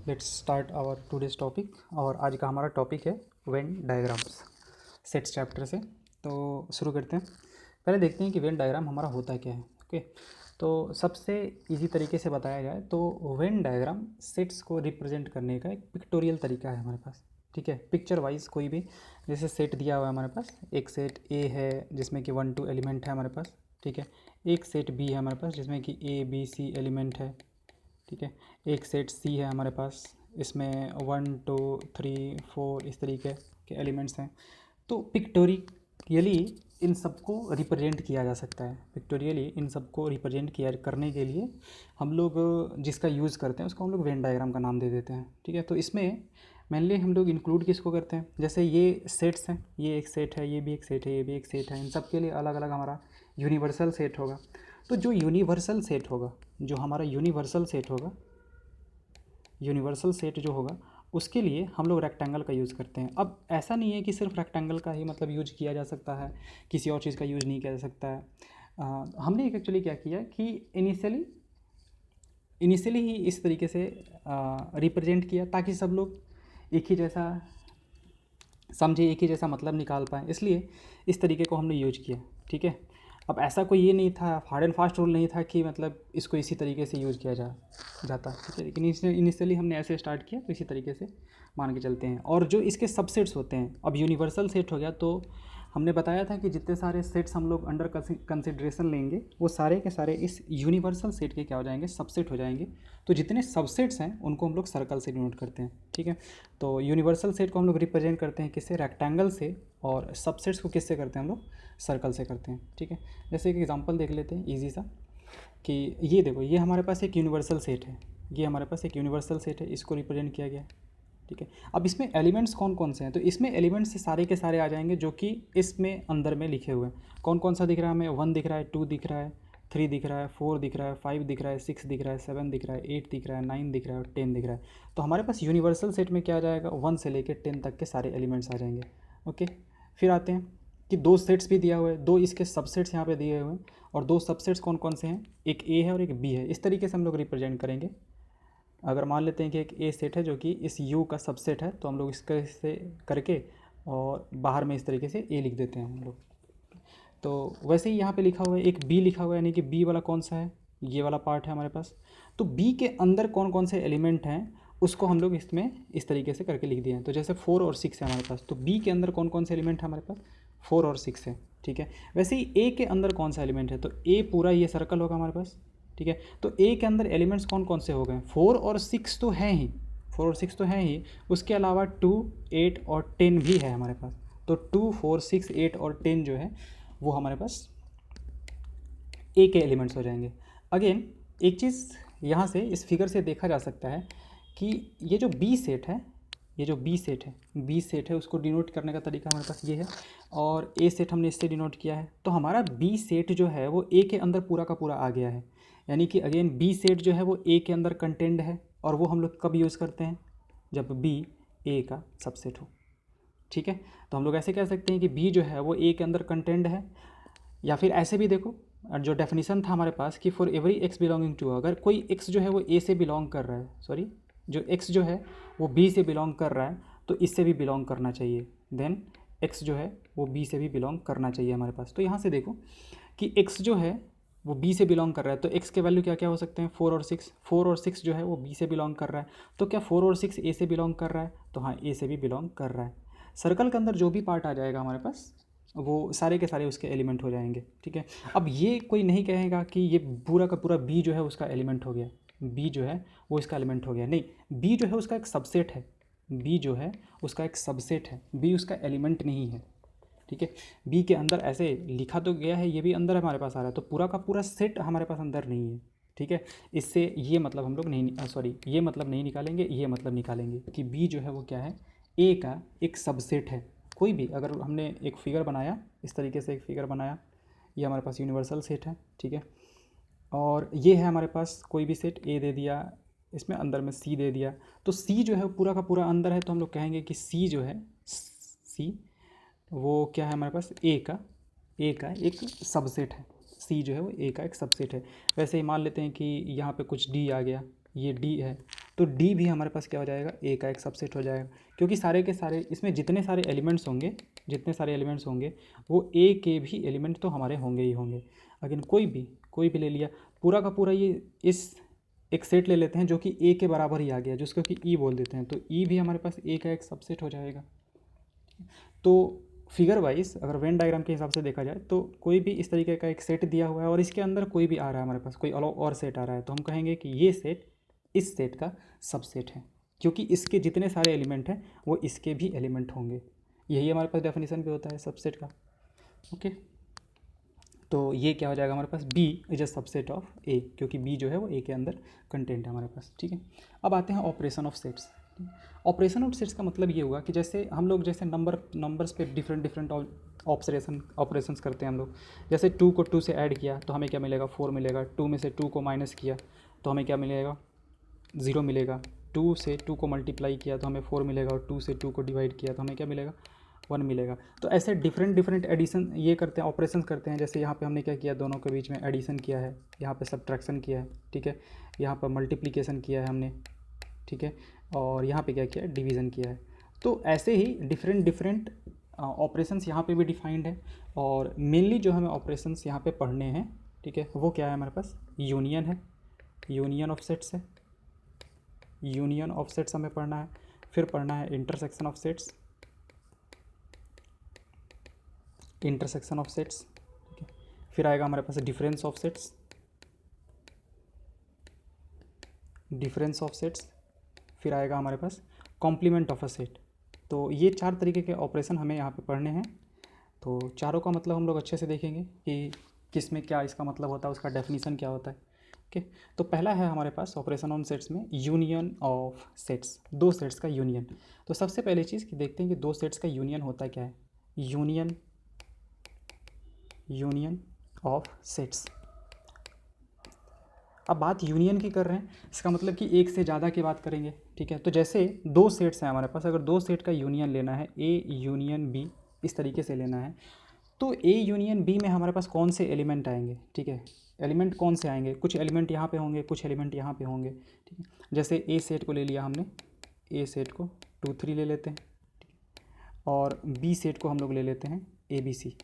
Let's start our today's topic. और आज का हमारा टॉपिक है वेन डायग्राम्स, सेट्स चैप्टर से। तो शुरू करते हैं। पहले देखते हैं कि वेन डायग्राम हमारा होता क्या है। ओके, तो सबसे इजी तरीके से बताया जाए तो वेन डायग्राम सेट्स को रिप्रेजेंट करने का एक पिक्टोरियल तरीका है हमारे पास। ठीक है, पिक्चर वाइज कोई भी जैसे सेट दिया हुआ है हमारे पास, एक सेट ए है जिसमें कि 1 2 एलिमेंट है हमारे पास। ठीक है, एक सेट बी है हमारे पास जिसमें कि ए बी सी एलिमेंट है। ठीक है, एक सेट सी है हमारे पास, इसमें 1 2 3 4 इस तरीके के एलिमेंट्स हैं। तो पिक्टोरियली इन सबको रिप्रेजेंट किया जा सकता है। पिक्टोरियली इन सबको रिप्रेजेंट किया करने के लिए हम लोग जिसका यूज़ करते हैं उसको हम लोग वेन डायग्राम का नाम दे देते हैं। ठीक है, तो इसमें मेनली हम लोग इंक्लूड किसको करते हैं, जैसे ये सेट्स हैं, ये एक सेट है, ये भी एक सेट है, ये भी एक सेट है, इन सब के लिए अलग अलग हमारा यूनिवर्सल सेट होगा। तो जो यूनिवर्सल सेट होगा, जो हमारा यूनिवर्सल सेट होगा, यूनिवर्सल सेट जो होगा उसके लिए हम लोग रेक्टेंगल का यूज़ करते हैं। अब ऐसा नहीं है कि सिर्फ रेक्टेंगल का ही मतलब यूज किया जा सकता है, किसी और चीज़ का यूज़ नहीं किया जा सकता है। हमने एक्चुअली क्या किया कि इनिशियली ही इस तरीके से रिप्रेजेंट किया ताकि सब लोग एक ही जैसा समझे, एक ही जैसा मतलब निकाल पाएँ, इसलिए इस तरीके को हमने यूज किया। ठीक है, अब ऐसा कोई ये नहीं था, हार्ड एंड फास्ट रूल नहीं था कि मतलब इसको इसी तरीके से यूज़ किया जाता। ठीक है, लेकिन इनिशियली हमने ऐसे स्टार्ट किया तो इसी तरीके से मान के चलते हैं। और जो इसके सबसेट्स होते हैं, अब यूनिवर्सल सेट हो गया तो हमने बताया था कि जितने सारे सेट्स हम लोग अंडर कंसिडरेशन लेंगे वो सारे के सारे इस यूनिवर्सल सेट के क्या हो जाएंगे, सबसेट हो जाएंगे। तो जितने सबसेट्स हैं उनको हम लोग सर्कल से डिनोट करते हैं। ठीक है, तो यूनिवर्सल सेट को हम लोग रिप्रेजेंट करते हैं किससे, रेक्टेंगल से, और सबसेट्स को किससे करते हैं हम लोग, सर्कल से करते हैं। ठीक है, जैसे एक एग्जांपल देख लेते हैं इजी सा, कि ये देखो, ये हमारे पास एक यूनिवर्सल सेट है, ये हमारे पास एक यूनिवर्सल सेट है, इसको रिप्रेजेंट किया गया है। ठीक है, अब इसमें एलिमेंट्स कौन कौन से हैं, तो इसमें एलिमेंट्स सारे के सारे आ जाएंगे जो कि इसमें अंदर में लिखे हुए हैं। कौन कौन सा दिख रहा है हमें, 1 दिख रहा है, 2 दिख रहा है, 3 दिख रहा है, 4 दिख रहा है, 5 दिख रहा है, 6 दिख रहा है, 7 दिख रहा है, 8 दिख रहा है, 9 दिख रहा है और 10 दिख रहा है। तो हमारे पास यूनिवर्सल सेट में क्या आ जाएगा, 1 से लेकर 10 तक के सारे एलिमेंट्स आ जाएंगे। ओके, फिर आते हैं कि 2 सेट्स भी दिया हुआ है, 2 इसके सबसेट्स यहाँ पे दिए हुए हैं, और 2 सबसेट्स कौन कौन से हैं, एक ए है और एक बी है। इस तरीके से हम लोग रिप्रेजेंट करेंगे। अगर मान लेते हैं कि एक ए सेट है जो कि इस यू का सबसेट है, तो हम लोग इसके से करके और बाहर में इस तरीके से ए लिख देते हैं हम लोग। तो वैसे ही यहाँ पे लिखा हुआ है एक बी लिखा हुआ है, यानी कि बी वाला कौन सा है, ये वाला पार्ट है हमारे पास। तो बी के अंदर कौन कौन से एलिमेंट हैं उसको हम लोग इसमें इस तरीके से करके लिख दिए हैं। तो जैसे 4 और 6 है हमारे पास, तो बी के अंदर कौन कौन से एलिमेंट है हमारे पास, 4 और 6 है। ठीक है, वैसे ही ए के अंदर कौन सा एलिमेंट है, तो ए पूरा ये सर्कल होगा हमारे पास। ठीक है, तो ए के अंदर एलिमेंट्स कौन कौन से हो गए, 4 और 6 तो हैं ही, 4 और 6 तो हैं ही, उसके अलावा 2 8 और 10 भी है हमारे पास। तो 2 4 6 8 और 10 जो है वो हमारे पास ए के एलिमेंट्स हो जाएंगे। अगेन एक चीज़ यहाँ से इस फिगर से देखा जा सकता है कि ये जो बी सेट है, ये जो बी सेट है उसको डिनोट करने का तरीका हमारे पास ये है, और ए सेट हमने इससे डिनोट किया है। तो हमारा बी सेट जो है वो ए के अंदर पूरा का पूरा आ गया है, यानी कि अगेन बी सेट जो है वो ए के अंदर कंटेंड है। और वो हम लोग कब यूज़ करते हैं, जब बी ए का सबसेट हो। ठीक है, तो हम लोग ऐसे कह सकते हैं कि बी जो है वो ए के अंदर कंटेंड है, या फिर ऐसे भी देखो, जो डेफिनेशन था हमारे पास कि for every X belonging to, अगर कोई एक्स जो है वो ए से बिलोंग कर रहा है, सॉरी जो एक्स जो है वो बी से बिलोंग कर रहा है, तो इससे भी बिलोंग करना चाहिए। देन एक्स जो है वो बी से भी बिलोंग करना चाहिए हमारे पास। तो यहाँ से देखो कि एक्स जो है वो बी से बिलोंग कर रहा है, तो एक्स के वैल्यू क्या क्या हो सकते हैं, 4 और 6। 4 और 6 जो है वो बी से बिलोंग कर रहा है, तो क्या 4 और 6 ए से बिलोंग कर रहा है, तो हाँ ए से भी बिलोंग कर रहा है। सर्कल के अंदर जो भी पार्ट आ जाएगा हमारे पास वो सारे के सारे उसके एलिमेंट हो जाएंगे। ठीक है, अब ये कोई नहीं कहेगा कि ये पूरा का पूरा बी जो है उसका एलिमेंट हो गया, बी जो है वो इसका एलिमेंट हो गया, नहीं, बी जो है उसका एक सबसेट है, बी जो है उसका एक सबसेट है, बी उसका एलिमेंट नहीं है। ठीक है, बी के अंदर ऐसे लिखा तो गया है, ये भी अंदर हमारे पास आ रहा है, तो पूरा का पूरा सेट हमारे पास अंदर नहीं है। ठीक है, इससे ये मतलब हम लोग नहीं, सॉरी ये मतलब नहीं निकालेंगे, ये मतलब निकालेंगे कि बी जो है वो क्या है, ए का एक सबसेट है। कोई भी अगर हमने एक फिगर बनाया, इस तरीके से एक फिगर बनाया, ये हमारे पास यूनिवर्सल सेट है। ठीक है, और ये है हमारे पास कोई भी सेट, ए दे दिया, इसमें अंदर में सी दे दिया, तो सी जो है पूरा का पूरा अंदर है, तो हम लोग कहेंगे कि सी जो है, सी वो क्या है हमारे पास, ए का एक सबसेट है, सी जो है वो ए का एक सबसेट है। वैसे ही मान लेते हैं कि यहाँ पे कुछ डी आ गया, ये डी है, तो डी भी हमारे पास क्या हो जाएगा, ए का एक सबसेट हो जाएगा, क्योंकि सारे के सारे इसमें जितने सारे एलिमेंट्स होंगे वो ए के भी एलिमेंट तो हमारे होंगे ही होंगे। अगर कोई भी ले लिया, पूरा का पूरा ये इस एक सेट ले लेते हैं जो कि ए के बराबर ही आ गया, जिसको कि ई बोल देते हैं, तो ई भी हमारे पास ए का एक सबसेट हो जाएगा। तो फिगर वाइज अगर वेन डायग्राम के हिसाब से देखा जाए तो कोई भी इस तरीके का एक सेट दिया हुआ है और इसके अंदर कोई भी आ रहा है हमारे पास, कोई अलग और सेट आ रहा है, तो हम कहेंगे कि ये सेट इस सेट का सबसेट है, क्योंकि इसके जितने सारे एलिमेंट हैं वो इसके भी एलिमेंट होंगे। यही हमारे पास डेफिनेशन भी होता है सबसेट का। ओके, तो ये क्या हो जाएगा हमारे पास, B is a subset of A, क्योंकि बी जो है वो ए के अंदर कंटेंट है हमारे पास। ठीक है, अब आते हैं operation of sets. Operation of sets का मतलब ये हुआ कि जैसे हम लोग जैसे नंबर्स पे डिफरेंट ऑपरेशंस करते हैं हम लोग। जैसे 2 को 2 से ऐड किया तो हमें क्या मिलेगा, 4 मिलेगा। 2 में से 2 को माइनस किया तो हमें क्या मिलेगा, 0 मिलेगा। 2 से 2 को मल्टीप्लाई किया तो हमें 4 मिलेगा, और 2 से 2 को डिवाइड किया तो हमें क्या मिलेगा, 1 मिलेगा। तो ऐसे डिफरेंट एडिशन ये करते हैं, ऑपरेशंस करते हैं। जैसे यहाँ पे हमने क्या किया, दोनों के बीच में एडिशन किया है, यहाँ पे सब्ट्रैक्शन किया है, ठीक है, यहाँ पर मल्टीप्लिकेशन किया है हमने, ठीक है, और यहाँ पे क्या किया है, डिवीज़न किया है। तो ऐसे ही डिफरेंट ऑपरेशंस यहाँ पे भी डिफाइंड है, और मेनली जो हमें ऑपरेशंस यहाँ पे पढ़ने हैं, ठीक है, वो क्या है हमारे पास, यूनियन है, यूनियन ऑफ सेट्स है, यूनियन ऑफ सेट्स हमें पढ़ना है। फिर पढ़ना है intersection of sets, intersection of sets, ठीक है। फिर आएगा हमारे पास difference of sets, difference of sets. फिर आएगा हमारे पास कॉम्प्लीमेंट ऑफ अ सेट। तो ये 4 तरीके के ऑपरेशन हमें यहाँ पे पढ़ने हैं। तो चारों का मतलब हम लोग अच्छे से देखेंगे कि किस में क्या इसका मतलब होता है, उसका डेफिनेशन क्या होता है। ओके, तो पहला है हमारे पास ऑपरेशन ऑन सेट्स में यूनियन ऑफ सेट्स, 2 सेट्स का यूनियन। तो सबसे पहले चीज़ कि देखते हैं कि 2 सेट्स का यूनियन होता क्या है, यूनियन ऑफ सेट्स। अब बात यूनियन की कर रहे हैं, इसका मतलब कि एक से ज़्यादा की बात करेंगे, ठीक है। तो जैसे 2 सेट्स हैं हमारे पास, अगर 2 सेट का यूनियन लेना है, ए यूनियन बी, इस तरीके से लेना है, तो ए यूनियन बी में हमारे पास कौन से एलिमेंट आएंगे, ठीक है, एलिमेंट कौन से आएंगे, कुछ एलिमेंट यहाँ पे होंगे, कुछ एलिमेंट यहाँ पे होंगे, ठीक है। जैसे ए सेट को ले लिया हमने, ए सेट को 2 3 ले लेते हैं, और बी सेट को हम लोग ले लेते हैं ए बी सी।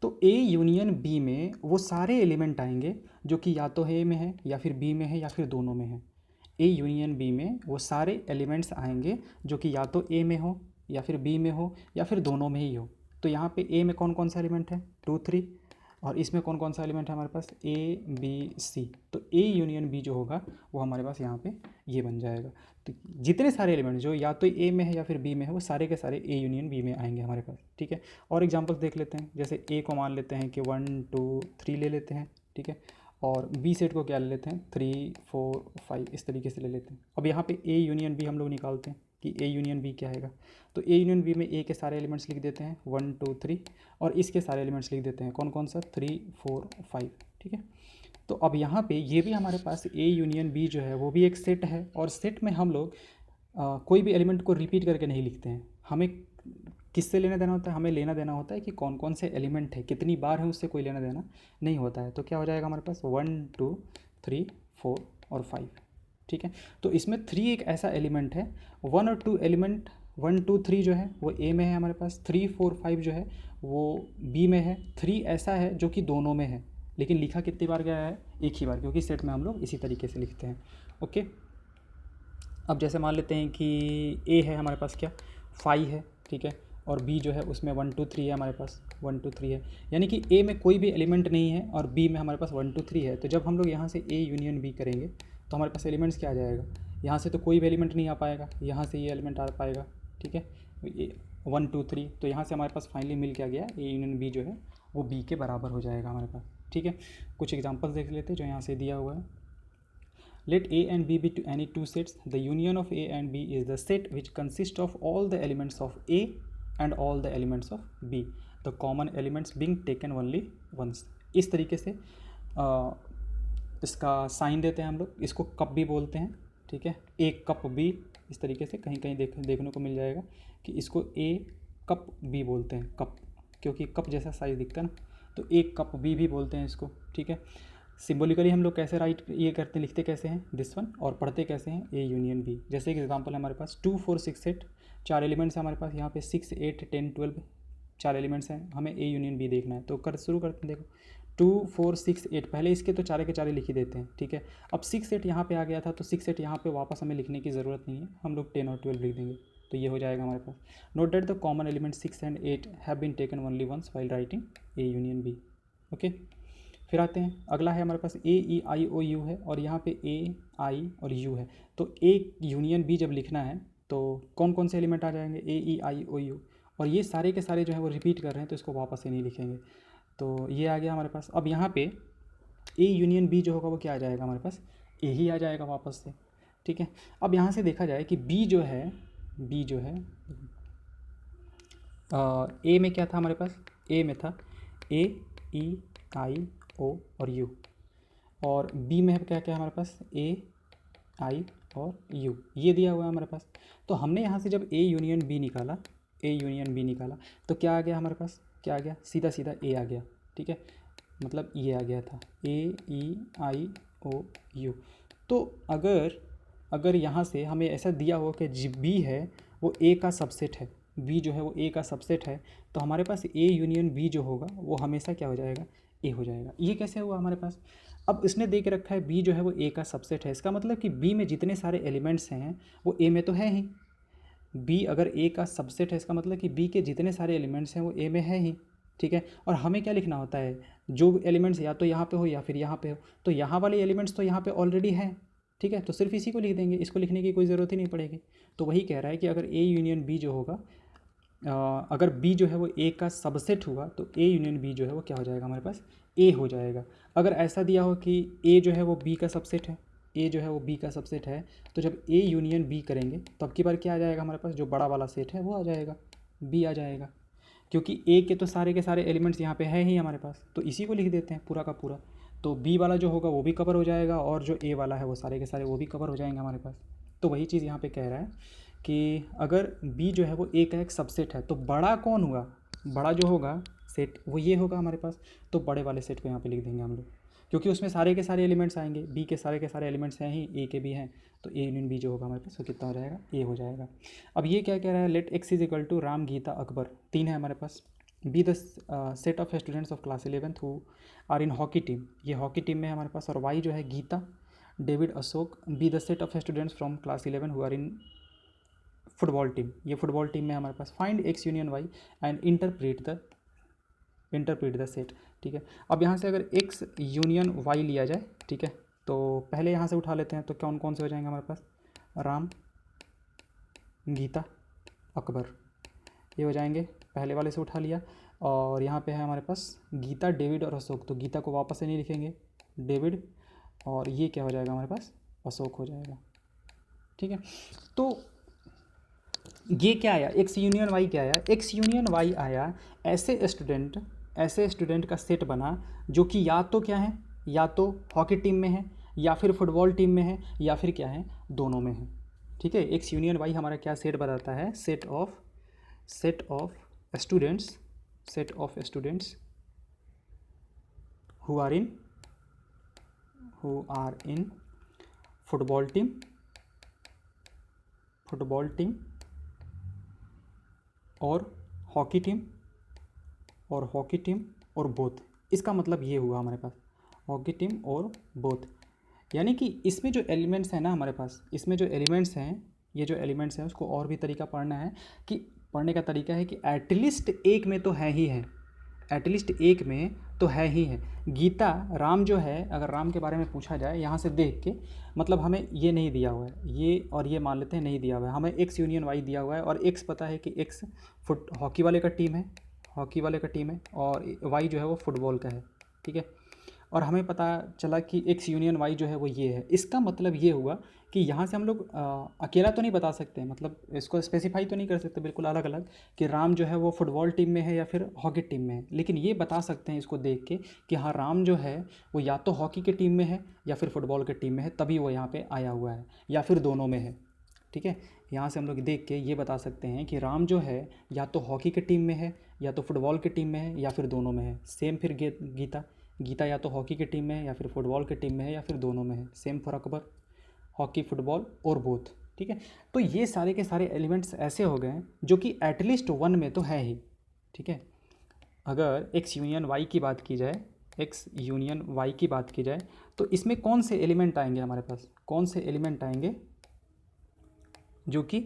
तो ए यूनियन बी में वो सारे एलिमेंट आएंगे जो कि या तो ए में है, या फिर बी में है, या फिर दोनों में है। ए यूनियन बी में वो सारे एलिमेंट्स आएंगे जो कि या तो ए में हो, या फिर बी में हो, या फिर दोनों में ही हो। तो यहाँ पे ए में कौन कौन सा एलिमेंट है, 2 3, और इसमें कौन कौन सा एलिमेंट है हमारे पास, ए बी सी। तो ए यूनियन बी जो होगा वो हमारे पास यहाँ पे ये बन जाएगा। तो जितने सारे एलिमेंट जो या तो ए में है या फिर बी में है, वो सारे के सारे ए यूनियन बी में आएंगे हमारे पास, ठीक है। और एग्जांपल्स देख लेते हैं। जैसे ए को मान लेते हैं कि 1 2 3 ले लेते हैं, ठीक है, और बी सेट को क्या ले लेते हैं, 3 4 5, इस तरीके से ले लेते हैं। अब यहाँ पे ए यूनियन बी हम लोग निकालते हैं कि ए यूनियन बी क्या आएगा। तो ए यूनियन बी में ए के सारे एलिमेंट्स लिख देते हैं 1 2 3, और इसके सारे एलिमेंट्स लिख देते हैं कौन कौन सा, 3 4 5, ठीक है। तो अब यहाँ पे ये भी हमारे पास ए यूनियन बी जो है वो भी एक सेट है, और सेट में हम लोग कोई भी एलिमेंट को रिपीट करके नहीं लिखते हैं। हमें किससे लेना देना होता है, हमें लेना देना होता है कि कौन कौन से एलिमेंट है, कितनी बार है, उससे कोई लेना देना नहीं होता है। तो क्या हो जाएगा हमारे पास, 1 2 3 4 और 5, ठीक है। तो इसमें 3 एक ऐसा एलिमेंट है, 1 और 2 एलिमेंट 1 2 3 जो है वो ए में है हमारे पास, 3 4 5 जो है वो बी में है, 3 ऐसा है जो कि दोनों में है, लेकिन लिखा कितनी बार गया है, एक ही बार, क्योंकि सेट में हम लोग इसी तरीके से लिखते हैं। ओके, अब जैसे मान लेते हैं कि ए है हमारे पास क्या, 5 है, ठीक है, और बी जो है उसमें 1 2 3 है हमारे पास, 1 2 3 है, यानी कि ए में कोई भी एलिमेंट नहीं है और बी में हमारे पास 1 2 3 है। तो जब हम लोग यहाँ से ए यूनियन बी करेंगे तो हमारे पास एलिमेंट्स क्या आ जाएगा, यहाँ से तो कोई भी एलिमेंट नहीं आ पाएगा, यहाँ से ये एलिमेंट आ पाएगा, ठीक है, 1 2 3। तो यहाँ से हमारे पास फाइनली मिल क्या गया, ए यूनियन बी जो है वो बी के बराबर हो जाएगा हमारे पास, ठीक है। कुछ एग्जाम्पल्स देख लेते हैं जो यहाँ से दिया हुआ है। Let A and B be to any two sets. The union of A and B is the set which consists of all the elements of A and all the elements of B. The common elements being taken only once. इस तरीके से इसका sign देते हैं हम लोग, इसको cup भी बोलते हैं, ठीक है, एक कप बी, इस तरीके से कहीं कहीं देखने को मिल जाएगा कि इसको ए कप बी बोलते हैं, कप, क्योंकि कप जैसा साइज दिखता है ना, तो एक कप बी भी बोलते हैं इसको, ठीक है। सिम्बोलिकली हम लोग कैसे राइट ये करते लिखते कैसे हैं दिस वन, और पढ़ते कैसे हैं ए यूनियन बी। जैसे एक एग्जांपल है हमारे पास 2 4 6 8, 4 एलिमेंट्स हैं हमारे पास यहाँ पे 6 8 10 12, 4 एलिमेंट्स हैं, हमें ए यूनियन बी देखना है। तो कर शुरू करते हैं, देखो 2 4 6 8, पहले इसके तो चारे के चारे लिख ही देते हैं, ठीक है। अब 6 8 यहाँ पे आ गया था, तो 6 8 यहाँ पे वापस हमें लिखने की ज़रूरत नहीं है, हम लोग 10 और 12 लिख देंगे, तो ये हो जाएगा हमारे पास। Note that the common element 6 and 8 have been taken only once while writing A union B. Okay, फिर आते हैं, अगला है हमारे पास ए ई आई ओ यू है, और यहाँ पे ए आई और यू है। तो ए यूनियन बी जब लिखना है तो कौन कौन से एलिमेंट आ जाएंगे, ए ई आई ओ यू, और ये सारे के सारे जो है वो रिपीट कर रहे हैं, तो इसको वापस से नहीं लिखेंगे। तो ये आ गया हमारे पास। अब यहाँ पे ए यूनियन बी जो होगा वो क्या आ जाएगा हमारे पास, ए ही आ जाएगा वापस से, ठीक है। अब यहाँ से देखा जाए कि बी जो है ए में क्या था हमारे पास, ए में था ए ई आई ओ और यू, और बी में क्या क्या है हमारे पास, ए आई और यू, ये दिया हुआ है हमारे पास। तो हमने यहाँ से जब ए यूनियन बी निकाला, तो क्या आ गया हमारे पास, क्या आ गया, सीधा सीधा ए आ गया, ठीक है। मतलब ये आ गया था ए ई आई ओ यू। तो अगर यहाँ से हमें ऐसा दिया हो कि जी बी है वो ए का सबसेट है, बी जो है वो ए का सबसेट है, तो हमारे पास ए यूनियन बी जो होगा वो हमेशा क्या हो जाएगा, ए हो जाएगा। ये कैसे हुआ हमारे पास, अब इसने दे के रखा है बी जो है वो ए का सबसेट है, इसका मतलब कि बी में जितने सारे एलिमेंट्स हैं वो ए में तो है ही। बी अगर ए का सबसेट है, इसका मतलब कि बी के जितने सारे एलिमेंट्स हैं वो ए में है ही, ठीक है। और हमें क्या लिखना होता है, जो एलिमेंट्स या तो यहाँ पे हो या फिर यहाँ पे हो, तो यहाँ वाले एलिमेंट्स तो यहाँ पे ऑलरेडी हैं, ठीक है, तो सिर्फ इसी को लिख देंगे, इसको लिखने की कोई ज़रूरत ही नहीं पड़ेगी। तो वही कह रहा है कि अगर ए यूनियन बी जो होगा, अगर बी जो है वो ए का सबसेट हुआ, तो ए यूनियन बी जो है वो क्या हो जाएगा हमारे पास, ए हो जाएगा। अगर ऐसा दिया हो कि ए जो है वो बी का सबसेट है, ए जो है वो बी का सबसेट है, तो जब ए यूनियन बी करेंगे तो अब की बार क्या आ जाएगा हमारे पास, जो बड़ा वाला सेट है वो आ जाएगा, बी आ जाएगा, क्योंकि ए के तो सारे के सारे एलिमेंट्स यहाँ पे है ही हमारे पास, तो इसी को लिख देते हैं पूरा का पूरा। तो बी वाला जो होगा वो भी कवर हो जाएगा, और जो ए वाला है वो सारे के सारे वो भी कवर हो जाएंगे हमारे पास। तो वही चीज़ यहाँ पे कह रहा है कि अगर बी जो है वो ए का एक सबसेट है, तो बड़ा कौन हुआ, बड़ा जो होगा सेट वो ये होगा हमारे पास। तो बड़े वाले सेट को यहाँ पे लिख देंगे हम लोग, क्योंकि उसमें सारे के सारे एलिमेंट्स आएंगे, बी के सारे एलिमेंट्स हैं ही, ए के भी हैं, तो ए यूनियन बी जो होगा हमारे पास वो कितना हो जाएगा, ए हो जाएगा। अब ये क्या कह रहा है, let x is equal to Ram Geeta Akbar, 3 है हमारे पास, be the set of students of class 11th who are in hockey team, ये हॉकी टीम में है हमारे पास, और वाई जो है Geeta David Ashok, be the set of students from class 11 who are in football team, ये फुटबॉल टीम में हमारे पास, find x union y and interpret the set, ठीक है। अब यहाँ से अगर एक्स यूनियन वाई लिया जाए, ठीक है, तो पहले यहाँ से उठा लेते हैं, तो कौन कौन से हो जाएंगे हमारे पास, राम गीता अकबर, ये हो जाएंगे, पहले वाले से उठा लिया। और यहाँ पे है हमारे पास गीता डेविड और अशोक, तो गीता को वापस से नहीं लिखेंगे, डेविड, और ये क्या हो जाएगा हमारे पास, अशोक हो जाएगा, ठीक है। तो ये क्या आया, एक्स यूनियन वाई क्या आया, एक्स यूनियन वाई आया, ऐसे स्टूडेंट का सेट बना जो कि या तो क्या है, या तो हॉकी टीम में है, या फिर फुटबॉल टीम में है, या फिर क्या है, दोनों में है, ठीक है। एक्स यूनियन वाई हमारा क्या सेट बताता है, set of students who are in football team और हॉकी टीम और बोथ। इसका मतलब ये हुआ हमारे पास, हॉकी टीम और बोथ, यानी कि इसमें जो एलिमेंट्स हैं ना हमारे पास, इसमें जो एलिमेंट्स हैं, ये जो एलिमेंट्स हैं उसको और भी तरीका पढ़ना है, कि पढ़ने का तरीका है कि एटलीस्ट एक में तो है ही है, एटलीस्ट एक में तो है ही है। गीता राम जो है, अगर राम के बारे में पूछा जाए यहाँ से देख के, मतलब हमें ये नहीं दिया हुआ है, ये और ये मान लेते हैं नहीं दिया हुआ है, हमें एक्स यूनियन वाई दिया हुआ है, और एक्स पता है कि एक्स हॉकी वाले का टीम है, और वाई जो है वो फुटबॉल का है, ठीक है। और हमें पता चला कि एक्स यूनियन वाई जो है वो ये है। इसका मतलब ये हुआ कि यहाँ से हम लोग अकेला तो नहीं बता सकते, मतलब इसको स्पेसिफाई तो नहीं कर सकते बिल्कुल अलग अलग कि राम जो है वो फुटबॉल टीम में है या फिर हॉकी टीम में है, लेकिन ये बता सकते हैं इसको देख के कि हाँ राम जो है वो या तो हॉकी के टीम में है या फिर फुटबॉल के टीम में है, तभी वो यहाँ पे आया हुआ है, या फिर दोनों में है, ठीक है। यहाँ से हम लोग देख के ये बता सकते हैं कि राम जो है या तो हॉकी के टीम में है, या तो फुटबॉल के टीम में है, या फिर दोनों में है। सेम फिर गीता गीता या तो हॉकी की टीम में है या फिर फुटबॉल की टीम में है या फिर दोनों में है। Same for Akbar, hockey, football और बोथ। ठीक है, तो ये सारे के सारे एलिमेंट्स ऐसे हो गए हैं जो कि एटलीस्ट वन में तो है ही। ठीक है, अगर एक्स यूनियन वाई की बात की जाए, एक्स यूनियन वाई की बात की जाए, तो इसमें कौन से एलिमेंट आएंगे हमारे पास, कौन से एलिमेंट आएंगे जो कि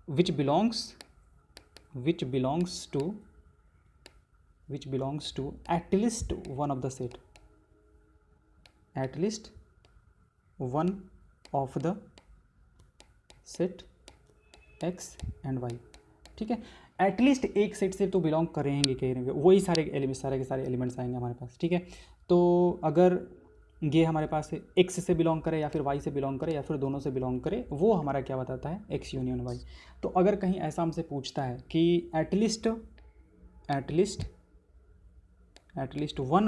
which belongs to at least one of the set, at least one of the set X and Y. ठीक है, एटलीस्ट एक सेट से तो बिलोंग करेंगे, करेंगे वही सारे एलिमेंट, सारे के सारे एलिमेंट्स आएंगे हमारे पास। ठीक है, तो अगर ये हमारे पास एक्स से बिलोंग करे या फिर वाई से बिलोंग करे या फिर दोनों से बिलोंग करे, वो हमारा क्या बताता है, एक्स यूनियन वाई। तो अगर कहीं ऐसा हमसे पूछता है कि at least one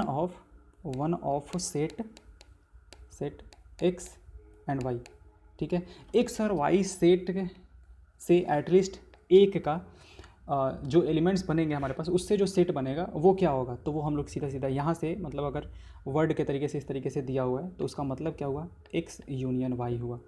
of set X and Y. ठीक है, एक्स और वाई सेट से एटलीस्ट एक का जो एलिमेंट्स बनेंगे हमारे पास, उससे जो सेट बनेगा वो क्या होगा, तो वो हम लोग सीधा सीधा यहाँ से, मतलब अगर वर्ड के तरीके से इस तरीके से दिया हुआ है तो उसका मतलब क्या हुआ, एक्स यूनियन वाई हुआ।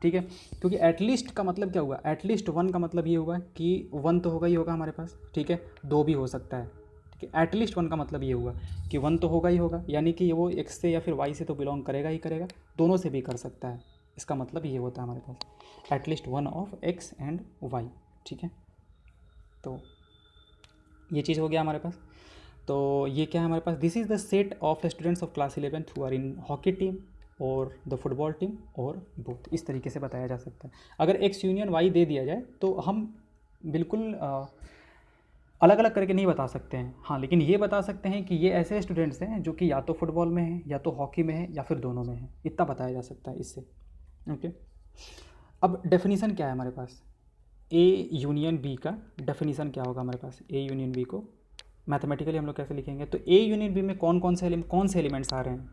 ठीक है, क्योंकि एटलीस्ट का मतलब क्या हुआ, एटलीस्ट वन का मतलब ये हुआ कि वन तो होगा ही होगा हमारे पास। ठीक है, दो भी हो सकता है। ठीक है, एटलीस्ट वन का मतलब ये हुआ कि वन तो होगा ही होगा, यानी कि वो एक्स से या फिर वाई से तो बिलोंग करेगा ही करेगा, दोनों से भी कर सकता है। इसका मतलब ये होता है हमारे पास at least one of x and Y. ठीक है, तो ये चीज़ हो गया हमारे पास। तो ये क्या है हमारे पास, this is the set of the students of class 11th who are in hockey team और द फुटबॉल टीम और बोथ। इस तरीके से बताया जा सकता है। अगर एक्स यूनियन वाई दे दिया जाए तो हम बिल्कुल अलग अलग करके नहीं बता सकते हैं, हाँ, लेकिन ये बता सकते हैं कि ये ऐसे स्टूडेंट्स हैं जो कि या तो फुटबॉल में हैं या तो हॉकी में हैं या फिर दोनों में हैं, इतना बताया जा सकता है इससे। ओके, अब डेफिनीसन क्या है हमारे पास, ए यूनियन बी का डेफिनीसन क्या होगा हमारे पास, ए यूनियन बी को मैथमेटिकली हम लोग कैसे लिखेंगे, तो ए यूनियन बी में कौन कौन से एलिमेंट्स आ रहे हैं,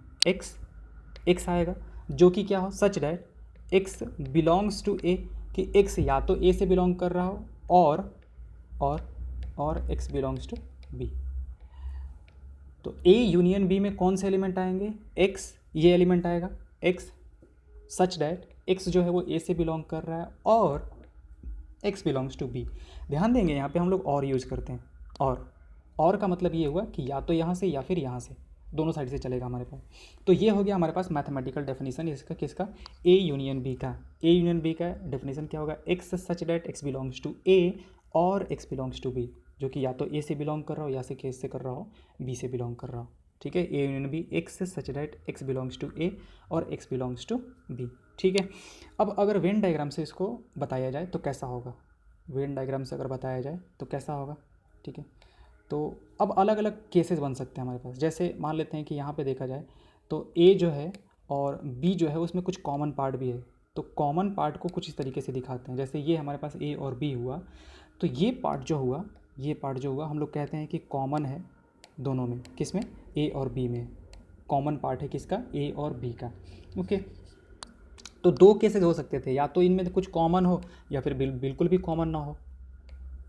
एक्स आएगा जो कि क्या हो, such that x belongs to A, कि एक्स या तो ए से बिलोंग कर रहा हो और एक्स बिलोंग्स टू बी। तो ए यूनियन बी में कौन से एलिमेंट आएंगे, एक्स, ये एलिमेंट आएगा एक्स सच डैट एक्स जो है वो ए से बिलोंग कर रहा है और एक्स बिलोंग्स टू बी। ध्यान देंगे यहाँ पे हम लोग और यूज़ करते हैं, और का मतलब ये हुआ कि या तो यहाँ से या फिर यहाँ से, दोनों साइड से चलेगा हमारे पास। तो ये हो गया हमारे पास मैथमेटिकल डेफिनेशन इसका, किसका, ए यूनियन बी का। ए यूनियन बी का डेफिनेशन क्या होगा, x such that x belongs to A और एक्स बिलोंग्स टू बी, जो कि या तो ए से बिलोंग कर रहा हो या से केस से कर रहा हो, बी से बिलोंग कर रहा हो। ठीक है, A union B, x such that x belongs to A और एक्स बिलोंग्स टू बी। ठीक है, अब अगर वेन डायग्राम से इसको बताया जाए तो कैसा होगा, वेन डायग्राम से अगर बताया जाए तो कैसा होगा। ठीक है, तो अब अलग अलग केसेस बन सकते हैं हमारे पास। जैसे मान लेते हैं कि यहाँ पे देखा जाए तो ए जो है और बी जो है उसमें कुछ कॉमन पार्ट भी है, तो कॉमन पार्ट को कुछ इस तरीके से दिखाते हैं। जैसे ये हमारे पास ए और बी हुआ, तो ये पार्ट जो हुआ हम लोग कहते हैं कि कॉमन है दोनों में, किस में, ए और बी में कॉमन पार्ट है, किसका, ए और बी का। ओके, तो दो केसेस हो सकते थे, या तो इनमें कुछ कॉमन हो या फिर बिल्कुल भी कॉमन ना हो,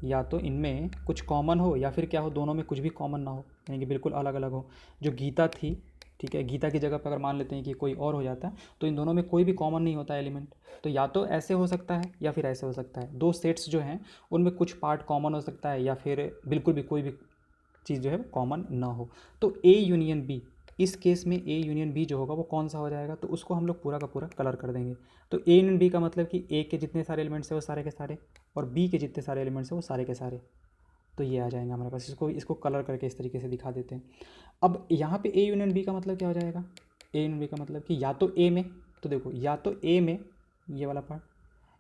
या तो इनमें कुछ कॉमन हो या फिर क्या हो, दोनों में कुछ भी कॉमन ना हो, यानी कि बिल्कुल अलग अलग हो। जो गीता थी, ठीक है, गीता की जगह पर अगर मान लेते हैं कि कोई और हो जाता तो इन दोनों में कोई भी कॉमन नहीं होता एलिमेंट, तो या तो ऐसे हो सकता है या फिर ऐसे हो सकता है। दो सेट्स जो हैं उनमें कुछ पार्ट कॉमन हो सकता है या फिर बिल्कुल भी कोई भी चीज़ जो है कॉमन ना हो। तो ए यूनियन बी, इस केस में ए यूनियन बी जो होगा वो कौन सा हो जाएगा, तो उसको हम लोग पूरा का पूरा कलर कर देंगे। तो ए यूनियन बी का मतलब कि ए के जितने सारे एलिमेंट्स हैं वो सारे के सारे, और बी के जितने सारे एलिमेंट्स हैं वो सारे के सारे, तो ये आ जाएंगे हमारे पास। इसको कलर करके इस तरीके से दिखा देते हैं। अब यहाँ पे ए यूनियन बी का मतलब क्या हो जाएगा, ए यूनियन बी का मतलब कि या तो ए में, तो देखो या तो ए में ये वाला पार्ट,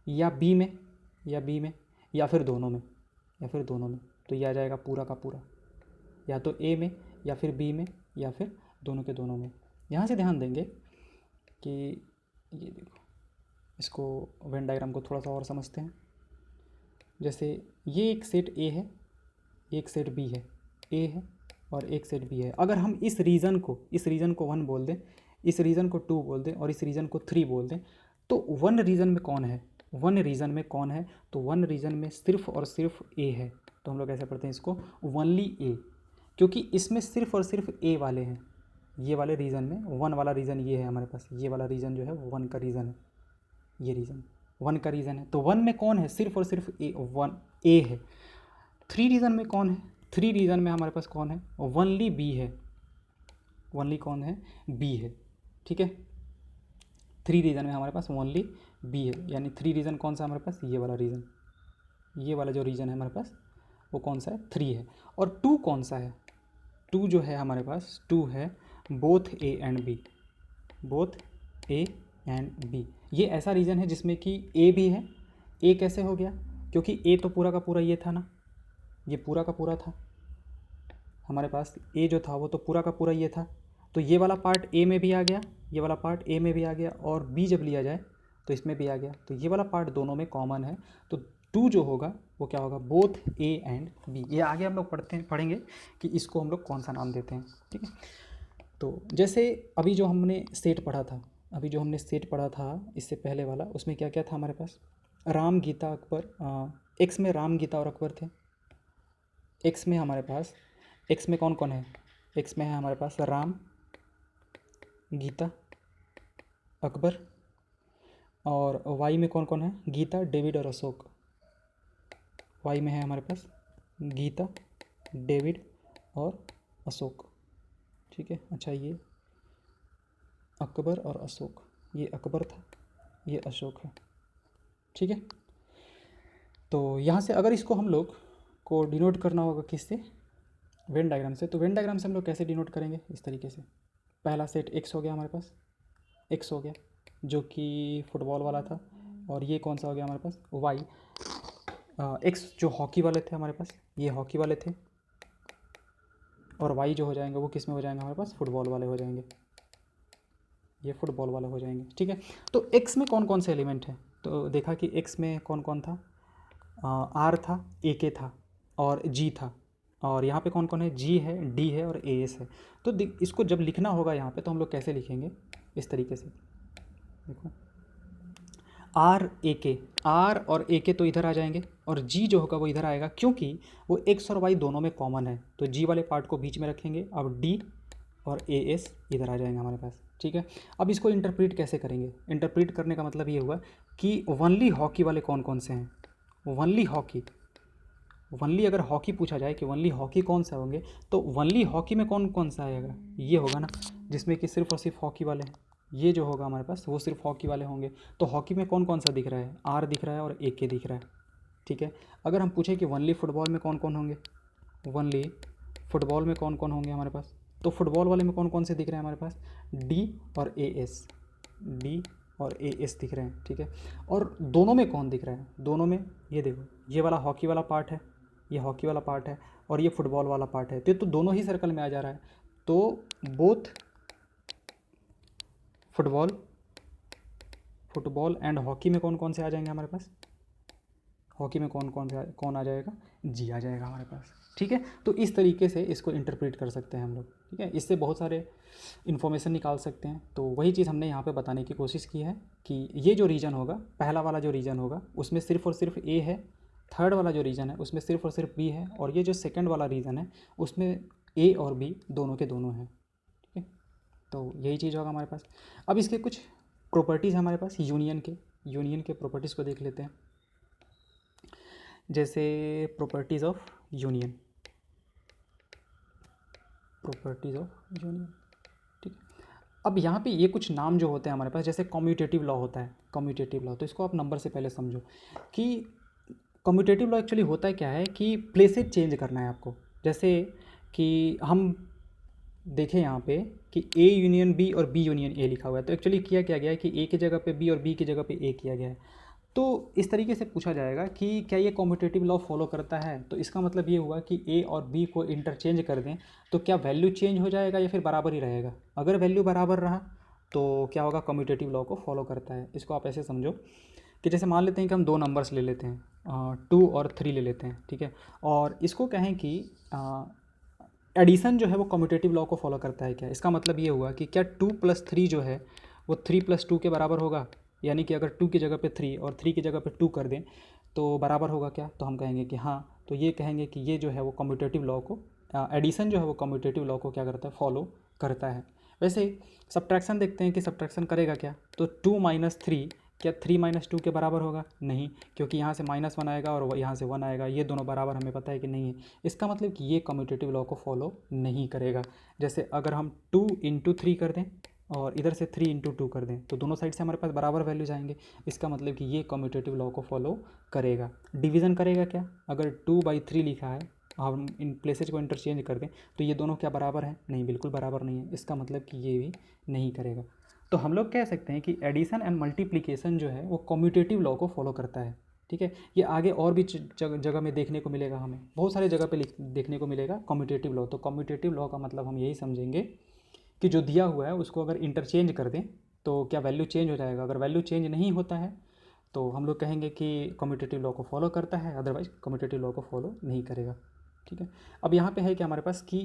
या बी में, या फिर दोनों में, तो ये आ जाएगा पूरा का पूरा, या तो ए में या फिर बी में या फिर दोनों के दोनों में। यहाँ से ध्यान देंगे कि ये देखो, इसको वेन डायग्राम को थोड़ा सा और समझते हैं। जैसे ये एक सेट ए है, एक सेट बी है, ए है और एक सेट बी है। अगर हम इस रीजन को 1 बोल दें, इस रीजन को 2 बोल दें और इस रीजन को 3 बोल दें, तो वन रीजन में कौन है, तो वन रीजन में सिर्फ और सिर्फ ए है। तो हम लोग ऐसे पढ़ते हैं इसको, ओनली ए, क्योंकि इसमें सिर्फ और सिर्फ ए वाले हैं, ये वाले रीज़न में वन वाला रीज़न ये है हमारे पास, ये वाला रीज़न जो है वो वन का रीज़न है, ये रीज़न वन का रीज़न है। तो वन में कौन है, सिर्फ और सिर्फ ए, वन ए है। थ्री रीज़न में कौन है, थ्री रीज़न में हमारे पास कौन है, वनली बी है, वनली कौन है, बी है, ठीक है। थ्री रीज़न में हमारे पास ओनली बी है, यानी थ्री रीज़न कौन सा हमारे पास, ये वाला रीज़न, ये वाला जो रीज़न है हमारे पास वो कौन सा है, थ्री है। और टू कौन सा है, टू जो है हमारे पास, टू है both A and B, both A and B. ये ऐसा रीज़न है जिसमें कि ए भी है। ए कैसे हो गया, क्योंकि ए तो पूरा का पूरा ये था ना, ये पूरा का पूरा था हमारे पास, ए जो था वो तो पूरा का पूरा ये था, तो ये वाला पार्ट ए में भी आ गया, ये वाला पार्ट ए में भी आ गया, और बी जब लिया जाए तो इसमें भी आ गया, तो ये वाला पार्ट दोनों में कॉमन है। तो टू जो होगा वो क्या होगा, बोथ ए एंड बी। ये आगे हम लोग पढ़ेंगे कि इसको हम लोग कौन सा नाम देते हैं, ठीक है। तो जैसे अभी जो हमने सेट पढ़ा था, अभी जो हमने सेट पढ़ा था इससे पहले वाला, उसमें क्या क्या था हमारे पास, राम गीता अकबर, एक्स में राम गीता और अकबर थे। एक्स में हमारे पास, एक्स में कौन कौन है, एक्स में है हमारे पास राम, गीता, अकबर, और वाई में कौन कौन है, गीता, डेविड और अशोक। वाई में है हमारे पास गीता, डेविड और अशोक, ठीक है। अच्छा, ये अकबर और अशोक, ये अकबर था, ये अशोक है, ठीक है। तो यहाँ से अगर इसको हम लोग को डिनोट करना होगा किससे, वेन डायग्राम से, तो वेन डायग्राम से हम लोग कैसे डिनोट करेंगे, इस तरीके से। पहला सेट एक्स हो गया हमारे पास, एक्स हो गया जो कि फुटबॉल वाला था, और ये कौन सा हो गया हमारे पास, वाई, एक्स जो हॉकी वाले थे हमारे पास, ये हॉकी वाले थे, और वाई जो हो जाएंगे वो किस में हो जाएंगे हमारे पास, फुटबॉल वाले हो जाएंगे, ये फुटबॉल वाले हो जाएंगे, ठीक है। तो एक्स में कौन कौन से एलिमेंट हैं, तो देखा कि एक्स में कौन कौन था, आर था, ए के था, और जी था, और यहाँ पे कौन कौन है, जी है, डी है, और ए एस है। तो इसको जब लिखना होगा यहाँ पे तो हम लोग कैसे लिखेंगे, इस तरीके से देखो, आर ए के, आर और ए के तो इधर आ जाएंगे, और जी जो होगा वो इधर आएगा, क्योंकि वो एक्स और वाई दोनों में कॉमन है, तो जी वाले पार्ट को बीच में रखेंगे। अब डी और ए एस इधर आ जाएंगे हमारे पास, ठीक है। अब इसको इंटरप्रीट कैसे करेंगे, इंटरप्रीट करने का मतलब ये हुआ कि वनली हॉकी वाले कौन कौन से हैं, वनली हॉकी, वनली अगर हॉकी पूछा जाए कि वनली हॉकी कौन सा होंगे, तो वनली हॉकी में कौन कौन सा आएगा, ये होगा ना, जिसमें कि सिर्फ और सिर्फ हॉकी वाले हैं। ये जो होगा हमारे पास वो सिर्फ हॉकी वाले होंगे। तो हॉकी में कौन कौन सा दिख रहा है, आर दिख रहा है और ए के दिख रहा है, ठीक है। अगर हम पूछें कि वनली फुटबॉल में कौन कौन होंगे, वनली फुटबॉल में कौन कौन होंगे हमारे पास, तो फुटबॉल वाले में कौन कौन से दिख रहे हैं हमारे पास, डी और ए एस, डी और ए एस दिख रहे हैं, ठीक है। और दोनों में कौन दिख रहा है, दोनों में ये देखो, ये वाला हॉकी वाला पार्ट है, ये हॉकी वाला पार्ट है, और ये फुटबॉल वाला पार्ट है, तो दोनों ही सर्कल में आ जा रहा है। तो बोथ फुटबॉल एंड हॉकी में कौन कौन से आ जाएंगे हमारे पास, हॉकी में कौन आ जाएगा, जी आ जाएगा हमारे पास, ठीक है। तो इस तरीके से इसको इंटरप्रेट कर सकते हैं हम लोग, ठीक है। इससे बहुत सारे इन्फॉर्मेशन निकाल सकते हैं। तो वही चीज़ हमने यहाँ पे बताने की कोशिश की है कि ये जो रीजन होगा, पहला वाला जो रीजन होगा उसमें सिर्फ और सिर्फ ए है, थर्ड वाला जो रीजन है उसमें सिर्फ और सिर्फ बी है, और ये जो सेकेंड वाला रीजन है उसमें ए और बी दोनों के दोनों हैं, ठीक है। तो यही चीज़ होगा हमारे पास। अब इसके कुछ प्रॉपर्टीज़ हमारे पास यूनियन के प्रॉपर्टीज़ को देख लेते हैं। जैसे प्रॉपर्टीज़ ऑफ यूनियन, ठीक है। अब यहाँ पे ये कुछ नाम जो होते हैं हमारे पास, जैसे कम्यूटेटिव लॉ होता है, कम्यूटेटिव लॉ, तो इसको आप नंबर से पहले समझो कि कम्यूटेटिव लॉ एक्चुअली होता है क्या है कि प्लेसेज चेंज करना है आपको। जैसे कि हम देखें यहाँ पे कि ए यूनियन बी और बी यूनियन ए लिखा हुआ है, तो एक्चुअली किया क्या गया है कि ए की जगह पे बी और बी की जगह पे ए किया गया है। तो इस तरीके से पूछा जाएगा कि क्या ये कम्यूटेटिव लॉ फॉलो करता है, तो इसका मतलब ये हुआ कि ए और बी को इंटरचेंज कर दें तो क्या वैल्यू चेंज हो जाएगा या फिर बराबर ही रहेगा। अगर वैल्यू बराबर रहा तो क्या होगा, कम्यूटेटिव लॉ को फॉलो करता है। इसको आप ऐसे समझो कि जैसे मान लेते हैं कि हम दो नंबर्स ले लेते हैं, 2 और 3 ले लेते हैं, ठीक है। और इसको कहें कि एडिशन जो है वो कम्यूटेटिव लॉ को फॉलो करता है क्या, इसका मतलब ये हुआ कि क्या 2 + 3 जो है वो 3 + 2 के बराबर होगा, यानी कि अगर 2 की जगह पे 3 और 3 की जगह पे 2 कर दें तो बराबर होगा क्या, तो हम कहेंगे कि हाँ। तो ये कहेंगे कि ये जो है वो कम्यूटेटिव लॉ को एडिशन जो है वो कम्यूटेटिव लॉ को क्या करता है, फॉलो करता है। वैसे सब्ट्रैक्शन देखते हैं कि सब्ट्रैक्शन करेगा क्या, तो 2 - 3 क्या 3 - 2 के बराबर होगा? नहीं, क्योंकि यहाँ से -1 आएगा और यहाँ से 1 आएगा, ये दोनों बराबर हमें पता है कि नहीं है। इसका मतलब कि ये कम्यूटेटिव लॉ को फॉलो नहीं करेगा। जैसे अगर हम 2 × 3 कर दें और इधर से 3 × 2 कर दें तो दोनों साइड से हमारे पास बराबर वैल्यू जाएंगे। इसका मतलब कि ये कम्यूटेटिव लॉ को फॉलो करेगा। डिवीज़न करेगा क्या, अगर 2/3 लिखा है, हम इन प्लेसेज को इंटरचेंज कर दें तो ये दोनों क्या बराबर हैं? नहीं, बिल्कुल बराबर नहीं है। इसका मतलब कि ये भी नहीं करेगा। तो हम लोग कह सकते हैं कि एडिशन एंड मल्टीप्लिकेशन जो है वो कम्यूटेटिव लॉ को फॉलो करता है। ठीक है, ये आगे और भी जगह में देखने को मिलेगा, हमें बहुत सारे जगह पे देखने को मिलेगा कम्यूटेटिव लॉ। तो कम्यूटेटिव लॉ का मतलब हम यही समझेंगे कि जो दिया हुआ है उसको अगर इंटरचेंज कर दें तो क्या वैल्यू चेंज हो जाएगा। अगर वैल्यू चेंज नहीं होता है तो हम लोग कहेंगे कि कम्यूटेटिव लॉ को फॉलो करता है, अदरवाइज कम्यूटेटिव लॉ को फॉलो नहीं करेगा। ठीक है, अब यहाँ पे है कि हमारे पास कि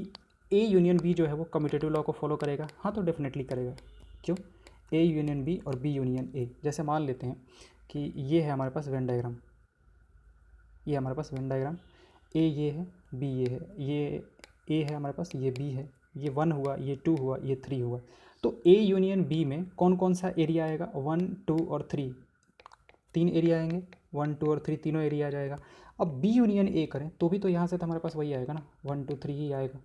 ए यूनियन बी जो है वो कम्यूटेटिव लॉ को फॉलो करेगा। हाँ, तो डेफिनेटली करेगा। क्यों? ए यूनियन बी और बी यूनियन ए। जैसे मान लेते हैं कि ये है हमारे पास वेन डायग्राम, ये हमारे पास वेन डायग्राम, ए ये है, बी ये है, ये ए है हमारे पास, ये बी है, ये 1 हुआ, ये 2 हुआ, ये 3 हुआ। तो ए यूनियन बी में कौन कौन सा एरिया आएगा? 1, 2 और 3, 3 एरिया आएंगे। 1, 2 और 3 तीनों एरिया आ जाएगा। अब बी यूनियन ए करें तो भी तो यहाँ से तो हमारे पास वही आएगा ना, 1, 2, 3 ही आएगा।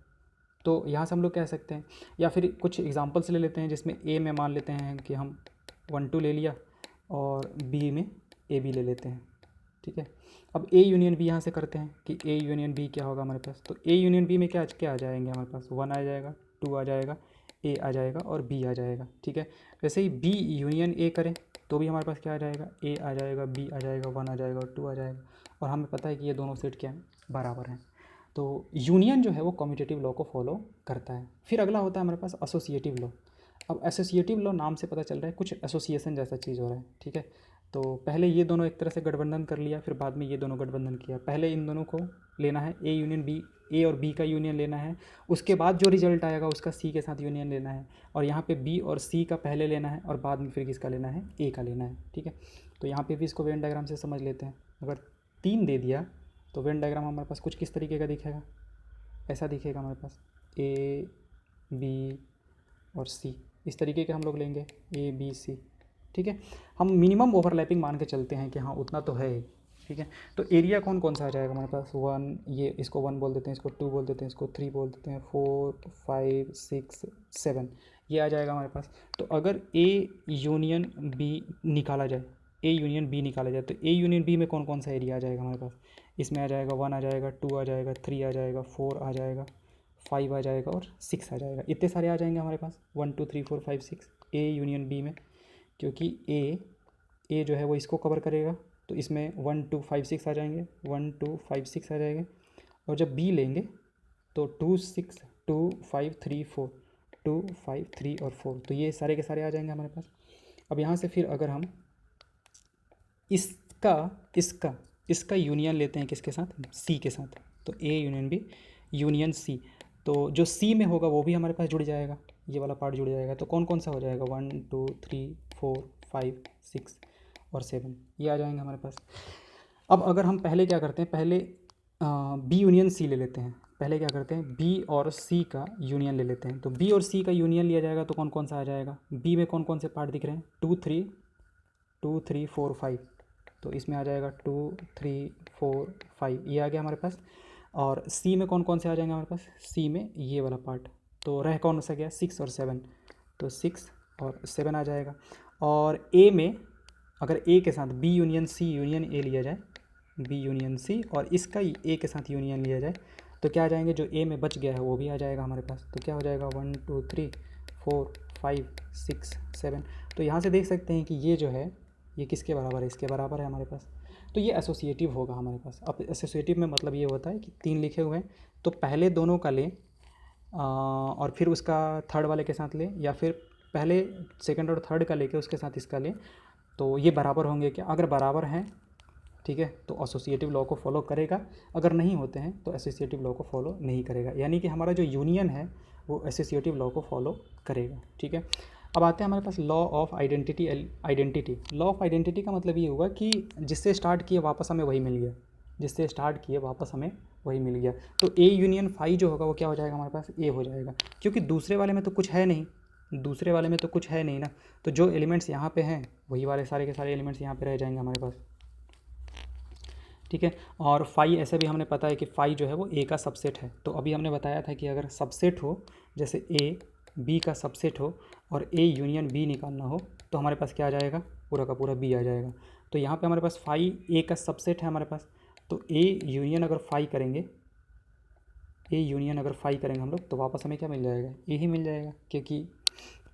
तो यहाँ से हम लोग कह सकते हैं, या फिर कुछ एग्जांपल्स ले लेते हैं जिसमें ए में मान लेते हैं कि हम 1, 2 ले लिया और बी में ए बी ले लेते हैं। ठीक है, अब ए यूनियन बी यहाँ से करते हैं कि ए यूनियन बी क्या होगा हमारे पास। तो ए यूनियन बी में क्या क्या आ जाएंगे हमारे पास? 1 आ जाएगा, 2 आ जाएगा, ए आ जाएगा और बी आ जाएगा। ठीक है, वैसे ही बी यूनियन ए करें तो भी हमारे पास क्या आ जाएगा? ए आ जाएगा, बी आ जाएगा, 1 आ जाएगा और 2 आ जाएगा। और हमें पता है कि ये दोनों सेट क्या हैं? बराबर हैं। तो यूनियन जो है वो कम्यूटेटिव लॉ को फॉलो करता है। फिर अगला होता है हमारे पास एसोसिएटिव लॉ। अब एसोसिएटिव लॉ नाम से पता चल रहा है कुछ एसोसिएशन जैसा चीज़ हो रहा है। ठीक है, तो पहले ये दोनों एक तरह से गठबंधन कर लिया, फिर बाद में ये दोनों गठबंधन किया। पहले इन दोनों को लेना है, ए यूनियन बी, ए और बी का यूनियन लेना है, उसके बाद जो रिजल्ट आएगा उसका सी के साथ यूनियन लेना है। और यहाँ पे बी और सी का पहले लेना है और बाद में फिर किसका लेना है? ए का लेना है। ठीक है, तो यहाँ पे भी इसको वेन डायग्राम से समझ लेते हैं। अगर 3 दे दिया तो वेन डायग्राम हमारे पास कुछ किस तरीके का दिखेगा? ऐसा दिखेगा हमारे पास, ए बी और सी, इस तरीके के हम लोग लेंगे, ए बी सी। ठीक है, हम मिनिमम ओवरलैपिंग मान के चलते हैं कि हाँ उतना तो है ही। ठीक है, तो एरिया कौन कौन सा आ जाएगा हमारे पास? 1, ये इसको 1 बोल देते हैं, इसको 2 बोल देते हैं, इसको 3 बोल देते हैं, 4, 5, 6, 7 ये आ जाएगा हमारे पास। तो अगर ए यूनियन बी निकाला जाए, ए यूनियन बी निकाला जाए तो ए यूनियन बी में कौन कौन सा एरिया आ जाएगा हमारे पास? इसमें आ जाएगा 1 आ जाएगा, 2 आ जाएगा, 3 आ जाएगा, 4 आ जाएगा, 5 आ जाएगा और 6 आ जाएगा। इतने सारे आ जाएंगे हमारे पास, 1, 2, 3, 4, 5, 6 ए यूनियन बी में, क्योंकि ए जो है वो इसको कवर करेगा। तो इसमें 1, 2, 5, 6 आ जाएंगे, 1, 2, 5, 6 आ जाएंगे। और जब बी लेंगे तो 2, 6, 2, 5, 3, 4, 2, 5, 3 और 4, तो ये सारे के सारे आ जाएंगे हमारे पास। अब यहाँ से फिर अगर हम इसका यूनियन लेते हैं किसके साथ? सी के साथ। तो A union B union C, तो जो सी में होगा वो भी हमारे पास जुड़ जाएगा, ये वाला पार्ट जुड़ जाएगा। तो कौन कौन सा हो जाएगा? 1, 2, 3, 4, 5, 6 और 7 ये आ जाएंगे हमारे पास। अब अगर हम पहले क्या करते हैं, पहले बी यूनियन सी ले लेते हैं। पहले क्या करते हैं, बी और सी का यूनियन ले लेते हैं। तो बी और सी का यूनियन लिया जाएगा तो कौन कौन सा आ जाएगा? बी में कौन कौन से पार्ट दिख रहे हैं? 2, 3, 4, 5, तो इसमें आ जाएगा 2, 3, 4, 5 ये आ गया हमारे पास। और सी में कौन कौन से आ जाएंगे हमारे पास? सी में ये वाला पार्ट, तो रह कौन सा गया? 6 और 7, तो 6 और 7 आ जाएगा। और ए में अगर ए के साथ B union C union A लिया जाए, बी यूनियन सी और इसका ए के साथ यूनियन लिया जाए तो क्या आ जाएंगे? जो ए में बच गया है वो भी आ जाएगा हमारे पास। तो क्या हो जाएगा? 1, 2, 3, 4, 5, 6, 7। तो यहाँ से देख सकते हैं कि ये जो है ये किसके बराबर है? इसके बराबर है हमारे पास। तो ये एसोसिएटिव होगा हमारे पास। अब एसोसिएटिव में मतलब ये होता है कि 3 लिखे हुए हैं तो पहले दोनों का लें और फिर उसका थर्ड वाले के साथ लें, या फिर पहले सेकंड और थर्ड का लेके उसके साथ इसका लें, तो ये बराबर होंगे क्या? अगर बराबर हैं, ठीक है, तो एसोसिएटिव लॉ को फॉलो करेगा। अगर नहीं होते हैं तो एसोसिएटिव लॉ को फॉलो नहीं करेगा। यानी कि हमारा जो यूनियन है वो एसोसिएटिव लॉ को फॉलो करेगा। ठीक है, अब आते हैं हमारे पास law of identity. Law of identity का मतलब ये हुआ कि जिससे स्टार्ट किए वापस हमें वही मिल गया, जिससे स्टार्ट किए वापस हमें वही मिल गया। तो ए यूनियन फाई जो होगा वो क्या हो जाएगा हमारे पास, ए हो जाएगा, क्योंकि दूसरे वाले में तो कुछ है नहीं, दूसरे वाले में तो कुछ है नहीं ना। तो जो एलिमेंट्स यहाँ पे हैं वही वाले सारे के सारे एलिमेंट्स यहाँ पे रह जाएंगे हमारे पास, ठीक है। और फाई ऐसे भी हमने पता है कि फाई जो है वो ए का सबसेट है। तो अभी हमने बताया था कि अगर सबसेट हो, जैसे ए बी का सबसेट हो और ए यूनियन बी निकालना हो, तो हमारे पास क्या आ जाएगा, पूरा का पूरा बी आ जाएगा। तो यहाँ पे हमारे पास फाई ए का सबसेट है हमारे पास, तो ए यूनियन अगर फाई करेंगे, ए यूनियन अगर फाई करेंगे हम लोग, तो वापस हमें क्या मिल जाएगा, ए ही मिल जाएगा, क्योंकि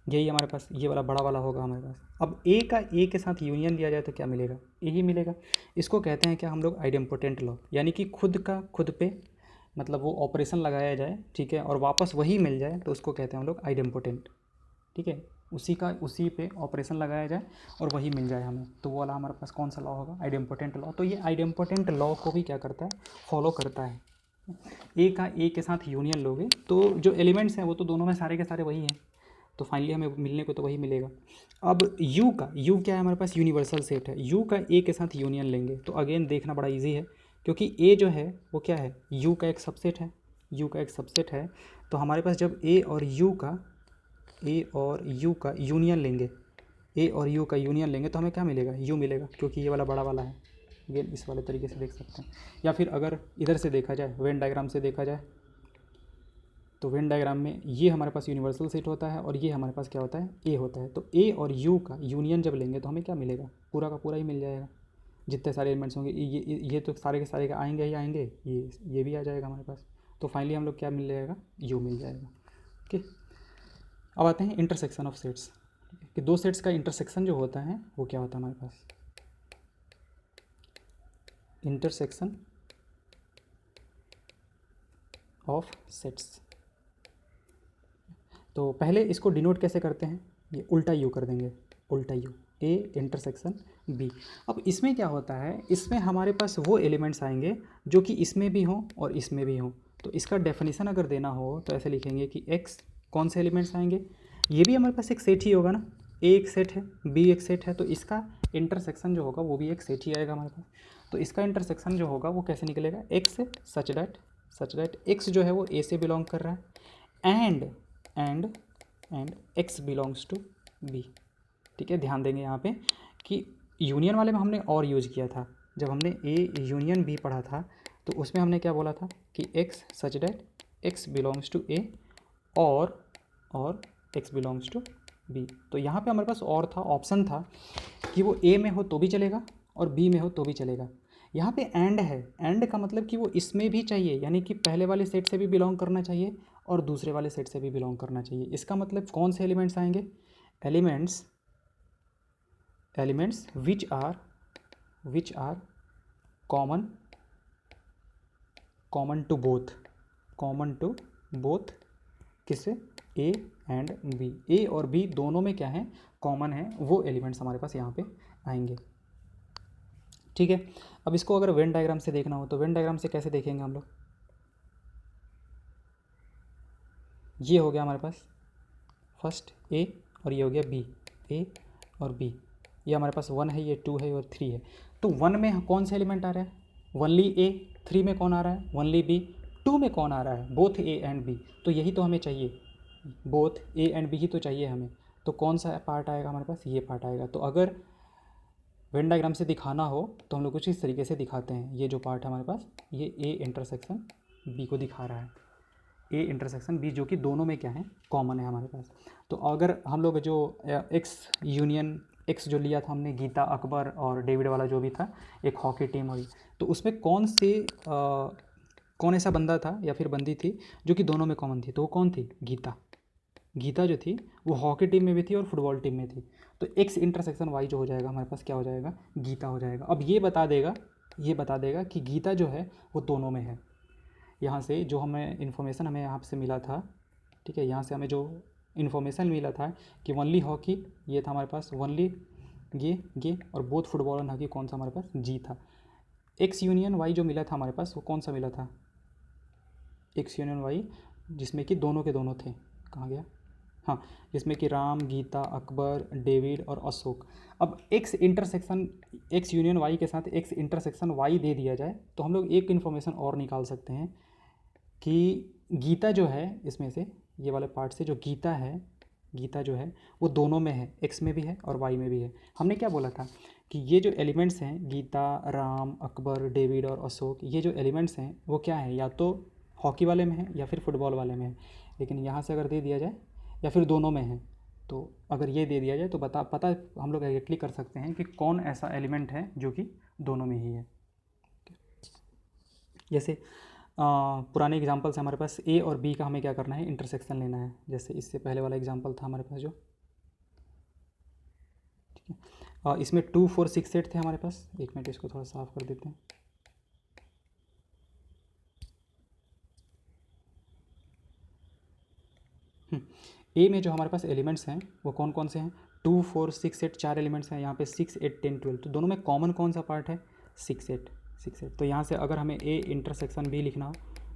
यही हमारे पास ये वाला बड़ा वाला होगा हमारे पास। अब ए का ए के साथ यूनियन दिया जाए तो क्या मिलेगा, ए ही मिलेगा। इसको कहते हैं क्या हम लोग, आइडेम्पोटेंट लॉ, यानी कि खुद का खुद पे मतलब वो ऑपरेशन लगाया जाए, ठीक है, और वापस वही मिल जाए, तो उसको कहते हैं हम लोग आइडेम्पोटेंट, ठीक है। उसी पे ऑपरेशन लगाया जाए और वही मिल जाए हमें, तो वो वाला हमारे पास कौन सा लॉ होगा, आइडेम्पोटेंट लॉ। तो ये आइडेम्पोटेंट लॉ को भी क्या करता है, फॉलो करता है। ए का ए के साथ यूनियन लोगे तो जो एलिमेंट्स हैं वो तो दोनों में सारे के सारे वही हैं, तो फाइनली हमें मिलने को तो वही मिलेगा। अब यू क्या है हमारे पास, यूनिवर्सल सेट है। यू का ए के साथ यूनियन लेंगे तो अगेन देखना बड़ा इजी है, क्योंकि ए जो है वो क्या है, यू का एक सबसेट है, यू का एक सबसेट है। तो हमारे पास जब ए और यू का यूनियन लेंगे, ए और यू का यूनियन लेंगे तो हमें क्या मिलेगा, यू मिलेगा, क्योंकि ये वाला बड़ा वाला है। अगेन इस वाले तरीके से देख सकते हैं, या फिर अगर इधर से देखा जाए, वेन डायग्राम से देखा जाए, तो वेन डायग्राम में ये हमारे पास यूनिवर्सल सेट होता है और ये हमारे पास क्या होता है, ए होता है। तो ए और यू का यूनियन जब लेंगे तो हमें क्या मिलेगा, पूरा का पूरा ही मिल जाएगा, जितने सारे एलिमेंट्स होंगे। ये तो सारे के सारे का आएंगे ही आएंगे, ये भी आ जाएगा हमारे पास। तो फाइनली हम लोग क्या मिल जाएगा, यू मिल जाएगा, ओके। अब आते हैं इंटरसेक्शन ऑफ सेट्स, कि दो सेट्स का इंटरसेक्शन जो होता है वो क्या होता है हमारे पास, इंटरसेक्शन ऑफ सेट्स। तो पहले इसको डिनोट कैसे करते हैं, ये उल्टा यू कर देंगे, उल्टा यू, ए इंटरसेक्शन बी। अब इसमें क्या होता है, इसमें हमारे पास वो एलिमेंट्स आएंगे जो कि इसमें भी हों और इसमें भी हों। तो इसका डेफिनेशन अगर देना हो तो ऐसे लिखेंगे कि एक्स कौन से एलिमेंट्स आएंगे, ये भी हमारे पास एक सेट ही होगा ना, ए एक सेट है, बी एक सेट है, तो इसका इंटरसेक्शन जो होगा वो भी एक सेट ही आएगा हमारे पास। तो इसका इंटरसेक्शन जो होगा वो कैसे निकलेगा, एक्स से सच दैट एक्स जो है वो ए से बिलोंग कर रहा है, and X belongs to B, ठीक है। ध्यान देंगे यहाँ पे कि यूनियन वाले में हमने और यूज़ किया था, जब हमने ए यूनियन बी पढ़ा था तो उसमें हमने क्या बोला था कि x such that x belongs to A और एक्स बिलोंग्स टू बी। तो यहाँ पे हमारे पास और था, ऑप्शन था कि वो ए में हो तो भी चलेगा और बी में हो तो भी चलेगा। यहाँ पे एंड है, एंड का मतलब कि वो इसमें भी चाहिए, यानी कि पहले वाले सेट से भी बिलोंग करना चाहिए और दूसरे वाले सेट से भी बिलोंग करना चाहिए। इसका मतलब कौन से एलिमेंट्स आएंगे, elements which are common to both किससे, ए एंड बी, ए और बी दोनों में क्या है, कॉमन है, वो एलिमेंट्स हमारे पास यहाँ पे आएंगे, ठीक है। अब इसको अगर वेन डायग्राम से देखना हो तो वेन डायग्राम से कैसे देखेंगे हम लोग, ये हो गया हमारे पास फर्स्ट ए और ये हो गया बी, ए और बी, ये हमारे पास 1 है, ये 2 है और 3 है। तो 1 में कौन सा एलिमेंट आ रहा है, वनली ए, 3 में कौन आ रहा है, वनली बी, 2 में कौन आ रहा है, बोथ ए एंड बी। तो यही तो हमें चाहिए, बोथ ए एंड बी ही तो चाहिए हमें। तो कौन सा पार्ट आएगा हमारे पास, ये पार्ट आएगा। तो अगर वेन डायग्राम से दिखाना हो तो हम लोग कुछ इस तरीके से दिखाते हैं, ये जो पार्ट है हमारे पास, ये ए इंटरसेक्शन बी को दिखा रहा है, ए इंटरसेक्शन बी, जो कि दोनों में क्या है, कॉमन है हमारे पास। तो अगर हम लोग जो एक्स यूनियन एक्स जो लिया था हमने, गीता अकबर और डेविड वाला जो भी था, एक हॉकी टीम हुई, तो उसमें कौन ऐसा बंदा था या फिर बंदी थी जो कि दोनों में कॉमन थी, तो वो कौन थी, गीता जो थी वो हॉकी टीम में भी थी और फुटबॉल टीम में थी। तो एक्स इंटरसेक्शन वाई जो हो जाएगा हमारे पास क्या हो जाएगा, गीता हो जाएगा। अब ये बता देगा कि गीता जो है वो दोनों में है। यहाँ से जो हमें इन्फॉर्मेशन हमें यहाँ से मिला था, ठीक है, यहाँ से हमें जो इन्फॉर्मेशन मिला था कि वनली हॉकी ये था हमारे पास, वनली ये और बोथ फुटबॉल और हॉकी कौन सा हमारे पास, जी था। एक्स यूनियन वाई जो मिला था हमारे पास वो कौन सा मिला था, एक्स यूनियन वाई, जिसमें कि दोनों के दोनों थे, कहाँ गया, हाँ, जिसमें कि राम, गीता, अकबर, डेविड और अशोक। अब X intersection X union Y के साथ एक्स इंटरसेक्शन वाई दे दिया जाए तो हम लोग एक इन्फॉर्मेशन और निकाल सकते हैं कि गीता जो है इसमें से, ये वाले पार्ट से जो गीता जो है वो दोनों में है, एक्स में भी है और वाई में भी है। हमने क्या बोला था कि ये जो एलिमेंट्स हैं गीता, राम, अकबर, डेविड और अशोक, ये जो एलिमेंट्स हैं वो क्या है, या तो हॉकी वाले में है या फिर फुटबॉल वाले में है। लेकिन यहाँ से अगर दे दिया जाए या फिर दोनों में है, तो अगर ये दे दिया जाए तो पता हम लोग एग्जैक्टली कर सकते हैं कि कौन ऐसा एलिमेंट है जो कि दोनों में ही है। जैसे पुराने एग्जाम्पल से हमारे पास ए और बी का हमें क्या करना है, इंटरसेक्शन लेना है। जैसे इससे पहले वाला एग्जाम्पल था हमारे पास जो, ठीक है, इसमें 2 4 6 8 थे हमारे पास। एक मिनट इसको थोड़ा साफ कर देते हैं। ए में जो हमारे पास एलिमेंट्स हैं वो कौन कौन से हैं, 2 4 6 8 4 एलिमेंट्स हैं। यहाँ पे 6 8 10 12, तो दोनों में कॉमन कौन सा पार्ट है, 6 8। तो यहाँ से अगर हमें ए इंटरसेक्शन बी लिखना हो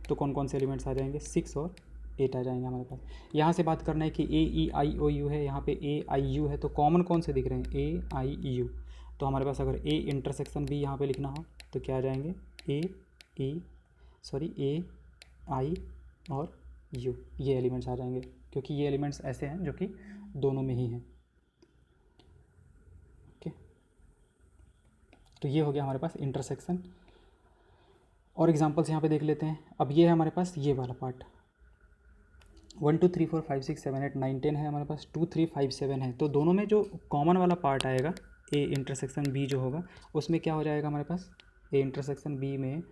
तो कौन कौन से एलिमेंट्स आ जाएंगे, 6 और 8 आ जाएंगे हमारे पास। यहाँ से बात करना है कि ए ई आई ओ यू है, यहाँ पे ए आई यू है, तो कॉमन कौन से दिख रहे हैं, ए आई यू। तो हमारे पास अगर ए इंटरसेक्शन बी यहाँ पे लिखना हो तो क्या आ जाएंगे, ए आई और यू, ये एलिमेंट्स आ जाएंगे, क्योंकि ये एलिमेंट्स ऐसे हैं जो कि दोनों में ही हैं। ओके, तो ये हो गया हमारे पास इंटरसेक्शन। और एग्जांपल्स यहाँ पे देख लेते हैं। अब ये है हमारे पास ये वाला पार्ट, 1 2 3 4 5 6 7 8 9 10 है हमारे पास, 2 3 5 7 है। तो दोनों में जो कॉमन वाला पार्ट आएगा ए इंटरसेक्शन बी जो होगा उसमें क्या हो जाएगा हमारे पास, ए इंटरसेक्शन बी में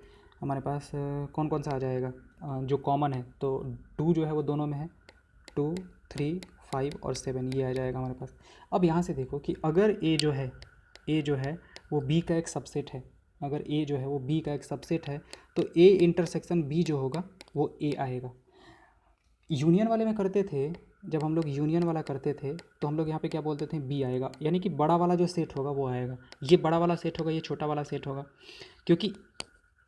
हमारे पास कौन कौन सा आ जाएगा, जो कॉमन है। तो 2 जो है वो दोनों में है, 2 3 5 और 7 ये आ जाएगा हमारे पास। अब यहाँ से देखो कि अगर ए जो है वो बी का एक सबसेट है, अगर ए जो है वो बी का एक सबसेट है तो ए इंटरसेक्शन बी जो होगा वो ए आएगा। यूनियन वाले में करते थे, जब हम लोग यूनियन वाला करते थे तो हम लोग यहाँ पे क्या बोलते थे, बी आएगा, यानी कि बड़ा वाला जो सेट होगा वो आएगा। ये बड़ा वाला सेट होगा, ये छोटा वाला सेट होगा, क्योंकि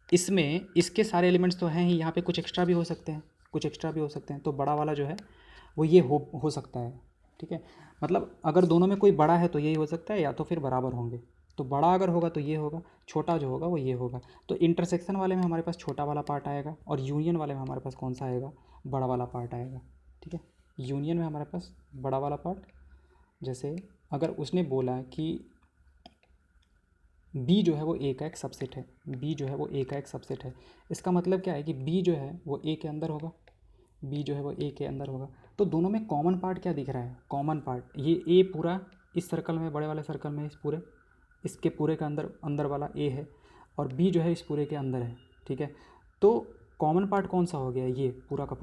इसमें इसके सारे एलिमेंट्स तो हैं ही, यहाँ पे कुछ एक्स्ट्रा भी हो सकते हैं, तो बड़ा वाला जो है वो ये हो सकता है। ठीक है, मतलब अगर दोनों में कोई बड़ा है तो यही हो सकता है, या तो फिर बराबर होंगे। तो बड़ा अगर होगा तो ये होगा, छोटा जो होगा वो ये होगा। तो इंटरसेक्शन वाले में हमारे पास छोटा वाला पार्ट आएगा और यूनियन वाले में हमारे पास कौन सा आएगा, बड़ा वाला पार्ट आएगा। ठीक है, यूनियन में हमारे पास बड़ा वाला पार्ट, जैसे अगर उसने बोला कि बी जो है वो ए का एक सबसेट है, इसका मतलब क्या है कि बी जो है वो ए के अंदर होगा, तो दोनों में कॉमन पार्ट क्या दिख रहा है, कॉमन पार्ट ये ए पूरा इस सर्कल में, बड़े वाले सर्कल में, इसके पूरे का अंदर वाला ए है, और बी जो है इस पूरे के अंदर है। ठीक है, तो कॉमन पार्ट कौन सा हो गया, ये पूरा का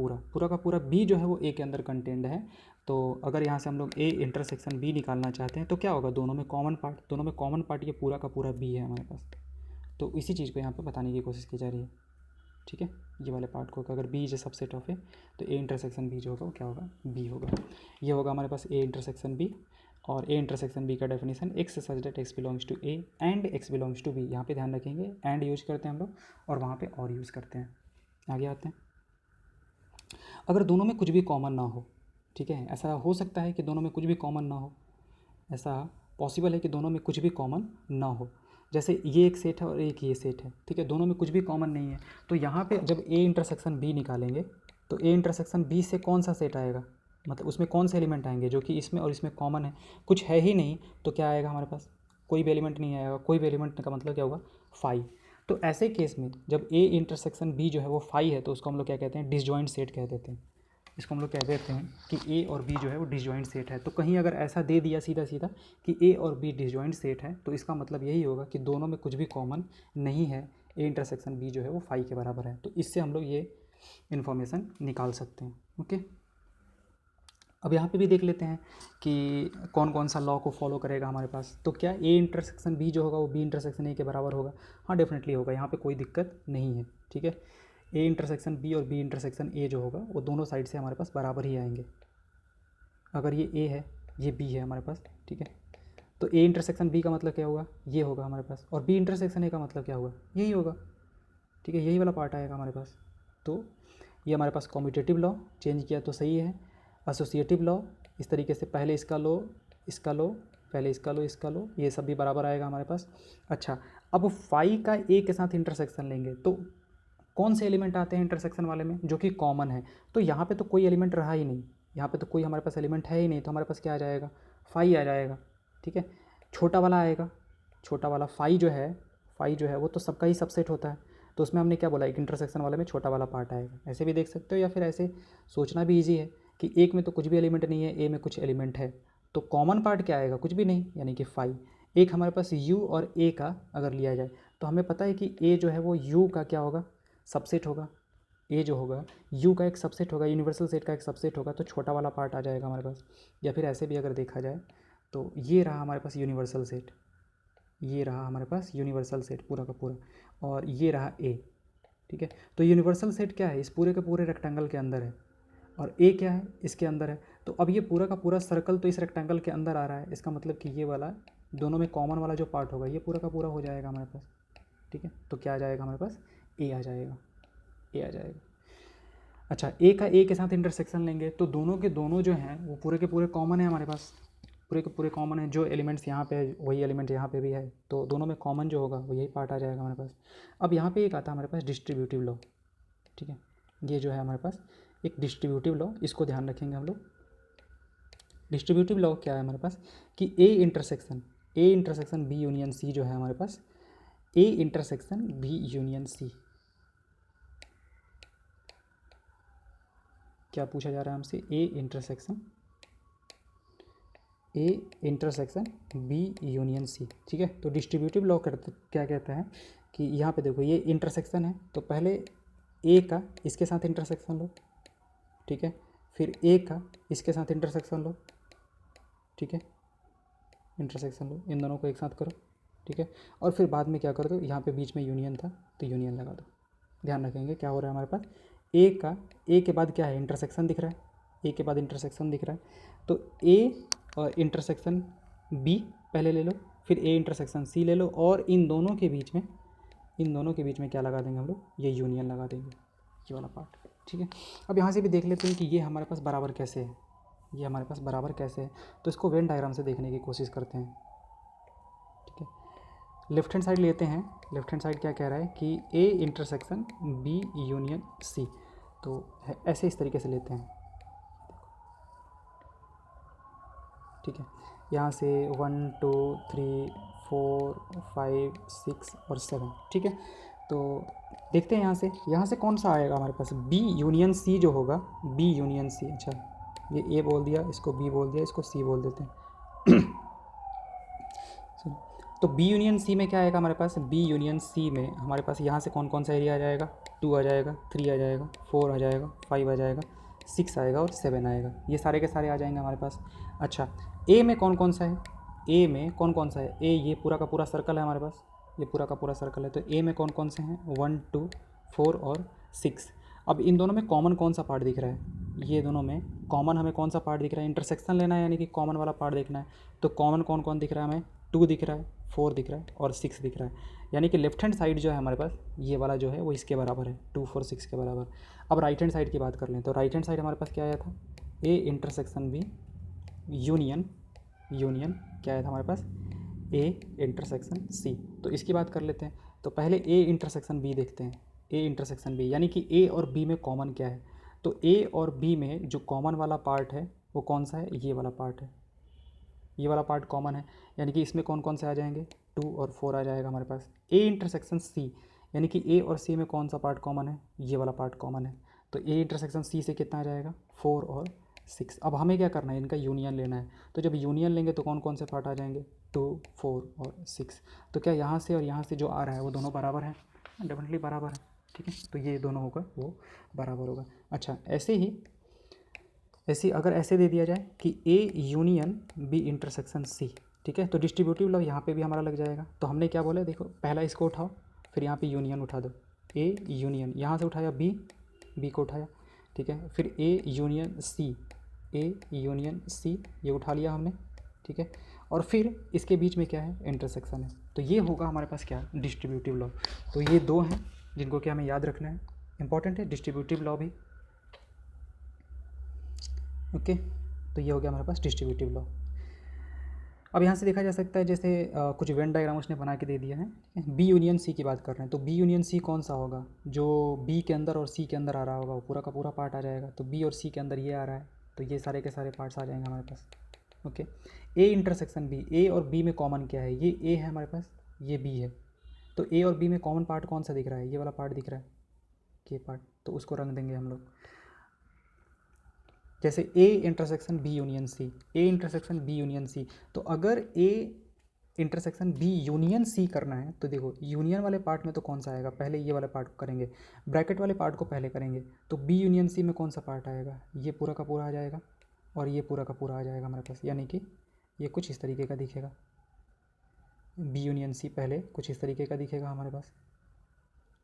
पूरा बी जो है वो ए के अंदर कंटेंड है। तो अगर यहाँ से हम लोग ए इंटरसेक्शन बी निकालना चाहते हैं तो क्या होगा, दोनों में कॉमन पार्ट ये पूरा का पूरा बी है हमारे पास। तो इसी चीज़ को यहाँ पर बताने की कोशिश की जा रही है। ठीक है, ये वाले पार्ट को अगर B is a subset of A तो ए इंटरसेक्शन बी जो होगा वो क्या होगा, बी होगा। ये होगा हमारे पास ए इंटरसेक्शन बी। और ए इंटरसेक्शन बी का definition, X such that x belongs to A and X belongs to B. यहाँ पे ध्यान रखेंगे, एंड यूज करते हैं हम लोग और वहाँ पे और यूज़ करते हैं। आगे आते हैं, अगर दोनों में कुछ भी कॉमन ना हो, ठीक है, ऐसा हो सकता है कि दोनों में कुछ भी कॉमन ना हो, ऐसा पॉसिबल है कि दोनों में कुछ भी कॉमन ना हो। जैसे ये एक सेट है और एक ये सेट है, ठीक है, दोनों में कुछ भी कॉमन नहीं है, तो यहाँ पे जब ए इंटरसेक्शन बी निकालेंगे तो ए इंटरसेक्शन बी से कौन सा सेट आएगा, मतलब उसमें कौन से एलिमेंट आएंगे जो कि इसमें और इसमें कॉमन है, कुछ है ही नहीं, तो क्या आएगा हमारे पास, कोई भी एलिमेंट नहीं आएगा। कोई भी एलिमेंट का मतलब क्या होगा, फाई। तो ऐसे केस में जब ए इंटरसेक्शन बी जो है वो फाई है तो उसको हम लोग क्या कहते हैं, डिसजॉइंट सेट कह देते हैं। इसको हम लोग कह देते हैं कि ए और बी जो है वो डिसजॉइंट सेट है। तो कहीं अगर ऐसा दे दिया सीधा सीधा कि ए और बी डिसजॉइंट सेट है तो इसका मतलब यही होगा कि दोनों में कुछ भी कॉमन नहीं है, ए इंटरसेक्शन बी जो है वो फाई के बराबर है। तो इससे हम लोग ये इन्फॉर्मेशन निकाल सकते हैं। ओके, अब यहाँ पे भी देख लेते हैं कि कौन कौन सा लॉ को फॉलो करेगा हमारे पास। तो क्या ए इंटरसेक्शन बी जो होगा वो बी इंटरसेक्शन ए के बराबर होगा, हाँ डेफिनेटली होगा, यहाँ पे कोई दिक्कत नहीं है। ठीक है, ए इंटरसेक्शन बी और बी इंटरसेक्शन ए जो होगा वो दोनों साइड से हमारे पास बराबर ही आएंगे। अगर ये ए है ये बी है हमारे पास, ठीक है, तो ए इंटरसेक्शन बी का मतलब क्या होगा, ये होगा हमारे पास, और बी इंटरसेक्शन ए का मतलब क्या होगा, यही होगा। ठीक है, यही वाला पार्ट आएगा हमारे पास। तो ये हमारे पास कॉम्यूटेटिव लॉ चेंज किया तो सही है। एसोसिएटिव लॉ, इस तरीके से पहले इसका लो, इसका लो, पहले इसका लो, इसका लो, ये सब भी बराबर आएगा हमारे पास। अच्छा, अब फाई का ए के साथ इंटरसेक्शन लेंगे तो कौन से एलिमेंट आते हैं इंटरसेक्शन वाले में, जो कि कॉमन है। तो यहाँ पे तो कोई एलिमेंट रहा ही नहीं, यहाँ पे तो कोई हमारे पास एलिमेंट है ही नहीं, तो हमारे पास क्या आ जाएगा, फाई आ जाएगा। ठीक है, छोटा वाला आएगा, छोटा वाला फाई जो है, फाई जो है वो तो सबका ही सबसेट होता है, तो उसमें हमने क्या बोला, एक इंटरसेक्शन वाले में छोटा वाला पार्ट आएगा। ऐसे भी देख सकते हो, या फिर ऐसे सोचना भी ईजी है कि एक में तो कुछ भी एलिमेंट नहीं है, ए में कुछ एलिमेंट है, तो कॉमन पार्ट क्या आएगा, कुछ भी नहीं, यानी कि फाई। एक हमारे पास यू और ए का अगर लिया जाए तो हमें पता है कि ए जो है वो यू का क्या होगा, सबसेट होगा। ए जो होगा यू का एक सबसेट होगा, यूनिवर्सल सेट का एक सबसेट होगा, तो छोटा वाला पार्ट आ जाएगा हमारे पास। या फिर ऐसे भी अगर देखा जाए तो ये रहा हमारे पास यूनिवर्सल सेट, ये रहा हमारे पास यूनिवर्सल सेट पूरा का पूरा, और ये रहा ए। ठीक है, तो यूनिवर्सल सेट क्या है, इस पूरे के पूरे रेक्टेंगल के अंदर है, और ए क्या है, इसके अंदर है। तो अब ये पूरा का पूरा सर्कल तो इस रेक्टेंगल के अंदर आ रहा है, इसका मतलब कि ये वाला दोनों में कॉमन वाला जो पार्ट होगा ये पूरा का पूरा हो जाएगा हमारे पास। ठीक है, तो क्या आ जाएगा हमारे पास, ए आ जाएगा, ए आ जाएगा। अच्छा, ए का ए के साथ इंटरसेक्शन लेंगे तो दोनों के दोनों जो हैं वो पूरे के पूरे कॉमन है हमारे पास, पूरे के पूरे कॉमन है। जो एलिमेंट्स यहाँ पे है वही एलिमेंट यहाँ पे भी है, तो दोनों में कॉमन जो होगा वो यही पार्ट आ जाएगा हमारे पास। अब यहाँ पे एक आता है हमारे पास डिस्ट्रीब्यूटिव लॉ। ठीक है, ये जो है हमारे पास एक डिस्ट्रीब्यूटिव लॉ, इसको ध्यान रखेंगे हम लोग। डिस्ट्रीब्यूटिव लॉ क्या है हमारे पास कि A intersection B union C जो है हमारे पास, A intersection B union C, क्या पूछा जा रहा है हमसे, A intersection B union C. ठीक है, तो डिस्ट्रीब्यूटिव लॉ क्या कहता है कि यहाँ पे देखो ये इंटरसेक्शन है, तो पहले ए का इसके साथ इंटरसेक्शन लो, ठीक है, फिर ए का इसके साथ इंटरसेक्शन लो, ठीक है, इंटरसेक्शन लो, इन दोनों को एक साथ करो, ठीक है, और फिर बाद में क्या कर दो, यहाँ पे बीच में यूनियन था तो यूनियन लगा दो। ध्यान रखेंगे क्या हो रहा है हमारे पास, ए के बाद क्या है, इंटरसेक्शन दिख रहा है, ए के बाद इंटरसेक्शन दिख रहा है, तो ए और इंटरसेक्शन बी पहले ले लो, फिर ए इंटरसेक्शन सी ले लो, और इन दोनों के बीच में क्या लगा देंगे हम लोग, ये यूनियन लगा देंगे, ये वाला पार्ट। ठीक है, अब यहाँ से भी देख लेते हैं कि ये हमारे पास बराबर कैसे है, ये हमारे पास बराबर कैसे है, तो इसको वेन डायग्राम से देखने की कोशिश करते हैं। ठीक है, लेफ्ट हैंड साइड लेते हैं, लेफ्ट हैंड साइड क्या कह रहा है कि A intersection B union C, तो ऐसे इस तरीके से लेते हैं। ठीक है, यहाँ से 1 2 3 4 5 6 और 7। ठीक है, तो देखते हैं यहाँ से कौन सा आएगा हमारे पास, बी यूनियन सी जो होगा, बी यूनियन सी। अच्छा, ये ए बोल दिया, इसको बी बोल दिया, इसको सी बोल देते हैं। तो बी यूनियन सी में क्या आएगा हमारे पास, बी यूनियन सी में हमारे पास यहाँ से कौन कौन सा एरिया आ जाएगा, 2 आ जाएगा, 3 आ जाएगा, 4 आ जाएगा, 5 आ जाएगा, 6 आएगा और 7 आएगा, ये सारे के सारे आ जाएंगे हमारे पास। अच्छा, ए में कौन कौन सा है, ए में कौन कौन सा है, ए ये पूरा का पूरा सर्कल है हमारे पास, ये पूरा का पूरा सर्कल है, तो ए में कौन कौन से हैं, 1 2 4 और 6। अब इन दोनों में कॉमन कौन सा पार्ट दिख रहा है, ये दोनों में कॉमन हमें कौन सा पार्ट दिख रहा है, इंटरसेक्शन लेना है यानी कि कॉमन वाला पार्ट देखना है, तो कॉमन कौन कौन दिख रहा है हमें, 2 दिख रहा है, 4 दिख रहा है और 6 दिख रहा है, यानी कि लेफ्ट हैंड साइड जो है हमारे पास ये वाला जो है वो इसके बराबर है, 2 4 6 के बराबर। अब राइट हैंड साइड की बात कर लें, तो राइट हैंड साइड हमारे पास क्या आया था, ए इंटरसेक्शन बी यूनियन क्या आया था हमारे पास, ए इंटरसेक्शन सी। तो इसकी बात कर लेते हैं, तो पहले ए इंटरसेक्शन बी देखते हैं, ए इंटरसेक्शन बी यानी कि ए और बी में कॉमन क्या है, तो ए और बी में जो कॉमन वाला पार्ट है वो कौन सा है, ये वाला पार्ट है, ये वाला पार्ट कॉमन है, यानी कि इसमें कौन कौन से आ जाएंगे, 2 और 4 आ जाएगा हमारे पास। ए इंटरसेक्शन सी यानी कि ए और सी में कौन सा पार्ट कॉमन है, ये वाला पार्ट कॉमन है, तो ए इंटरसेक्शन सी से कितना आ जाएगा, 4 और 6। अब हमें क्या करना है, इनका यूनियन लेना है, तो जब यूनियन लेंगे तो कौन कौन से पार्ट आ जाएंगे, 2 4 और 6। तो क्या यहाँ से और यहाँ से जो आ रहा है वो दोनों बराबर है, डेफिनेटली बराबर है। ठीक है, तो ये दोनों होगा वो बराबर होगा। अच्छा, ऐसे अगर ऐसे दे दिया जाए कि A union B intersection C, ठीक है, तो डिस्ट्रीब्यूटिव लॉ यहाँ पे भी हमारा लग जाएगा। तो हमने क्या बोला, देखो पहला इसको उठाओ, फिर यहाँ पे यूनियन उठा दो, ए यूनियन यहाँ से उठाया बी को उठाया, ठीक है, फिर ए यूनियन सी ये उठा लिया हमने, ठीक है, और फिर इसके बीच में क्या है, इंटरसेक्शन है, तो ये होगा हमारे पास क्या, डिस्ट्रीब्यूटिव लॉ। तो ये 2 हैं जिनको कि हमें याद रखना है, इंपॉर्टेंट है डिस्ट्रीब्यूटिव लॉ भी। ओके, तो ये हो गया हमारे पास डिस्ट्रीब्यूटिव लॉ। अब यहाँ से देखा जा सकता है जैसे कुछ वेन डायग्राम उसने बना के दे दिया है, बी यूनियन सी की बात कर रहे हैं, तो बी यूनियन सी कौन सा होगा, जो बी के अंदर और सी के अंदर आ रहा होगा वो पूरा का पूरा पार्ट आ जाएगा। तो बी और सी के अंदर ये आ रहा है, तो ये सारे के सारे पार्ट्स आ जाएंगे हमारे पास। ओके, ए इंटरसेक्शन बी, ए और बी में कॉमन क्या है, ये ए है हमारे पास, ये बी है, तो ए और बी में कॉमन पार्ट कौन सा दिख रहा है, ये वाला पार्ट दिख रहा है, ये पार्ट, तो उसको रंग देंगे हम लोग। जैसे A intersection B union C, A intersection B union C, तो अगर A intersection B union C करना है तो देखो यूनियन वाले पार्ट में तो कौन सा आएगा, पहले ये वाला पार्ट करेंगे, ब्रैकेट वाले पार्ट को पहले करेंगे, तो बी यूनियन सी में कौन सा पार्ट आएगा, ये पूरा का पूरा आ जाएगा और ये पूरा का पूरा आ जाएगा हमारे पास, यानी कि ये कुछ इस तरीके का दिखेगा, बी यूनियन सी पहले कुछ इस तरीके का दिखेगा हमारे पास,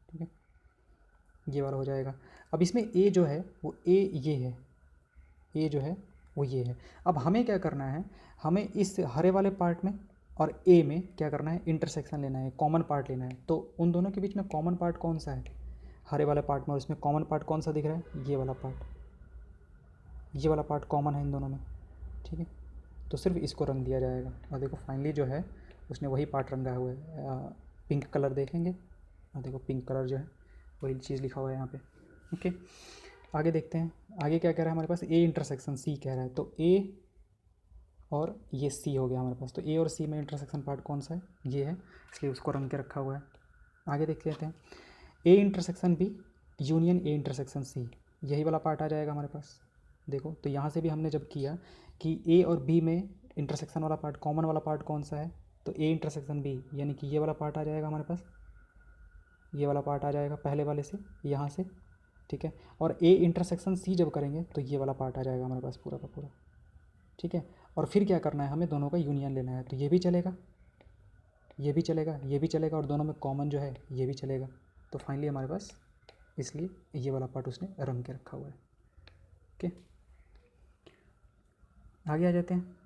ठीक है, ये वाला हो जाएगा। अब इसमें ए जो है वो ए ये है, ए जो है वो ये है। अब हमें क्या करना है, हमें इस हरे वाले पार्ट में और ए में क्या करना है, इंटरसेक्शन लेना है, कॉमन पार्ट लेना है। तो उन दोनों के बीच में कॉमन पार्ट कौन सा है, हरे वाले पार्ट में, और इसमें कॉमन पार्ट कौन सा दिख रहा है, ये वाला पार्ट, ये वाला पार्ट कॉमन है इन दोनों में, ठीक है। तो सिर्फ इसको रंग दिया जाएगा और देखो फाइनली जो है उसने वही पार्ट रंगा हुआ है, पिंक कलर देखेंगे और देखो पिंक कलर जो है वही चीज़ लिखा हुआ है यहाँ पे। ओके, आगे देखते हैं, आगे क्या कह रहा है हमारे पास, ए इंटरसेक्शन सी कह रहा है, तो ए और ये सी हो गया हमारे पास, तो ए और सी में इंटरसेक्शन पार्ट कौन सा है, ये है, इसलिए उसको रंग के रखा हुआ है। आगे देख लेते हैं, A intersection B union A intersection C, यही वाला पार्ट आ जाएगा हमारे पास। देखो तो यहाँ से भी हमने जब किया कि ए और बी में इंटरसेक्शन वाला पार्ट, कॉमन वाला पार्ट कौन सा है, तो ए इंटरसेक्शन बी, यानी कि ये वाला पार्ट आ जाएगा हमारे पास, ये वाला पार्ट आ जाएगा पहले वाले से यहाँ से, ठीक है। और ए इंटरसेक्शन सी जब करेंगे तो ये वाला पार्ट आ जाएगा हमारे पास पूरा का पूरा, ठीक है। और फिर क्या करना है, हमें दोनों का यूनियन लेना है, तो ये भी चलेगा, ये भी चलेगा, ये भी चलेगा, और दोनों में कॉमन जो है ये भी चलेगा। तो फाइनली हमारे पास, इसलिए ये वाला पार्ट उसने रंग के रखा हुआ है। ओके, आगे आ जाते हैं।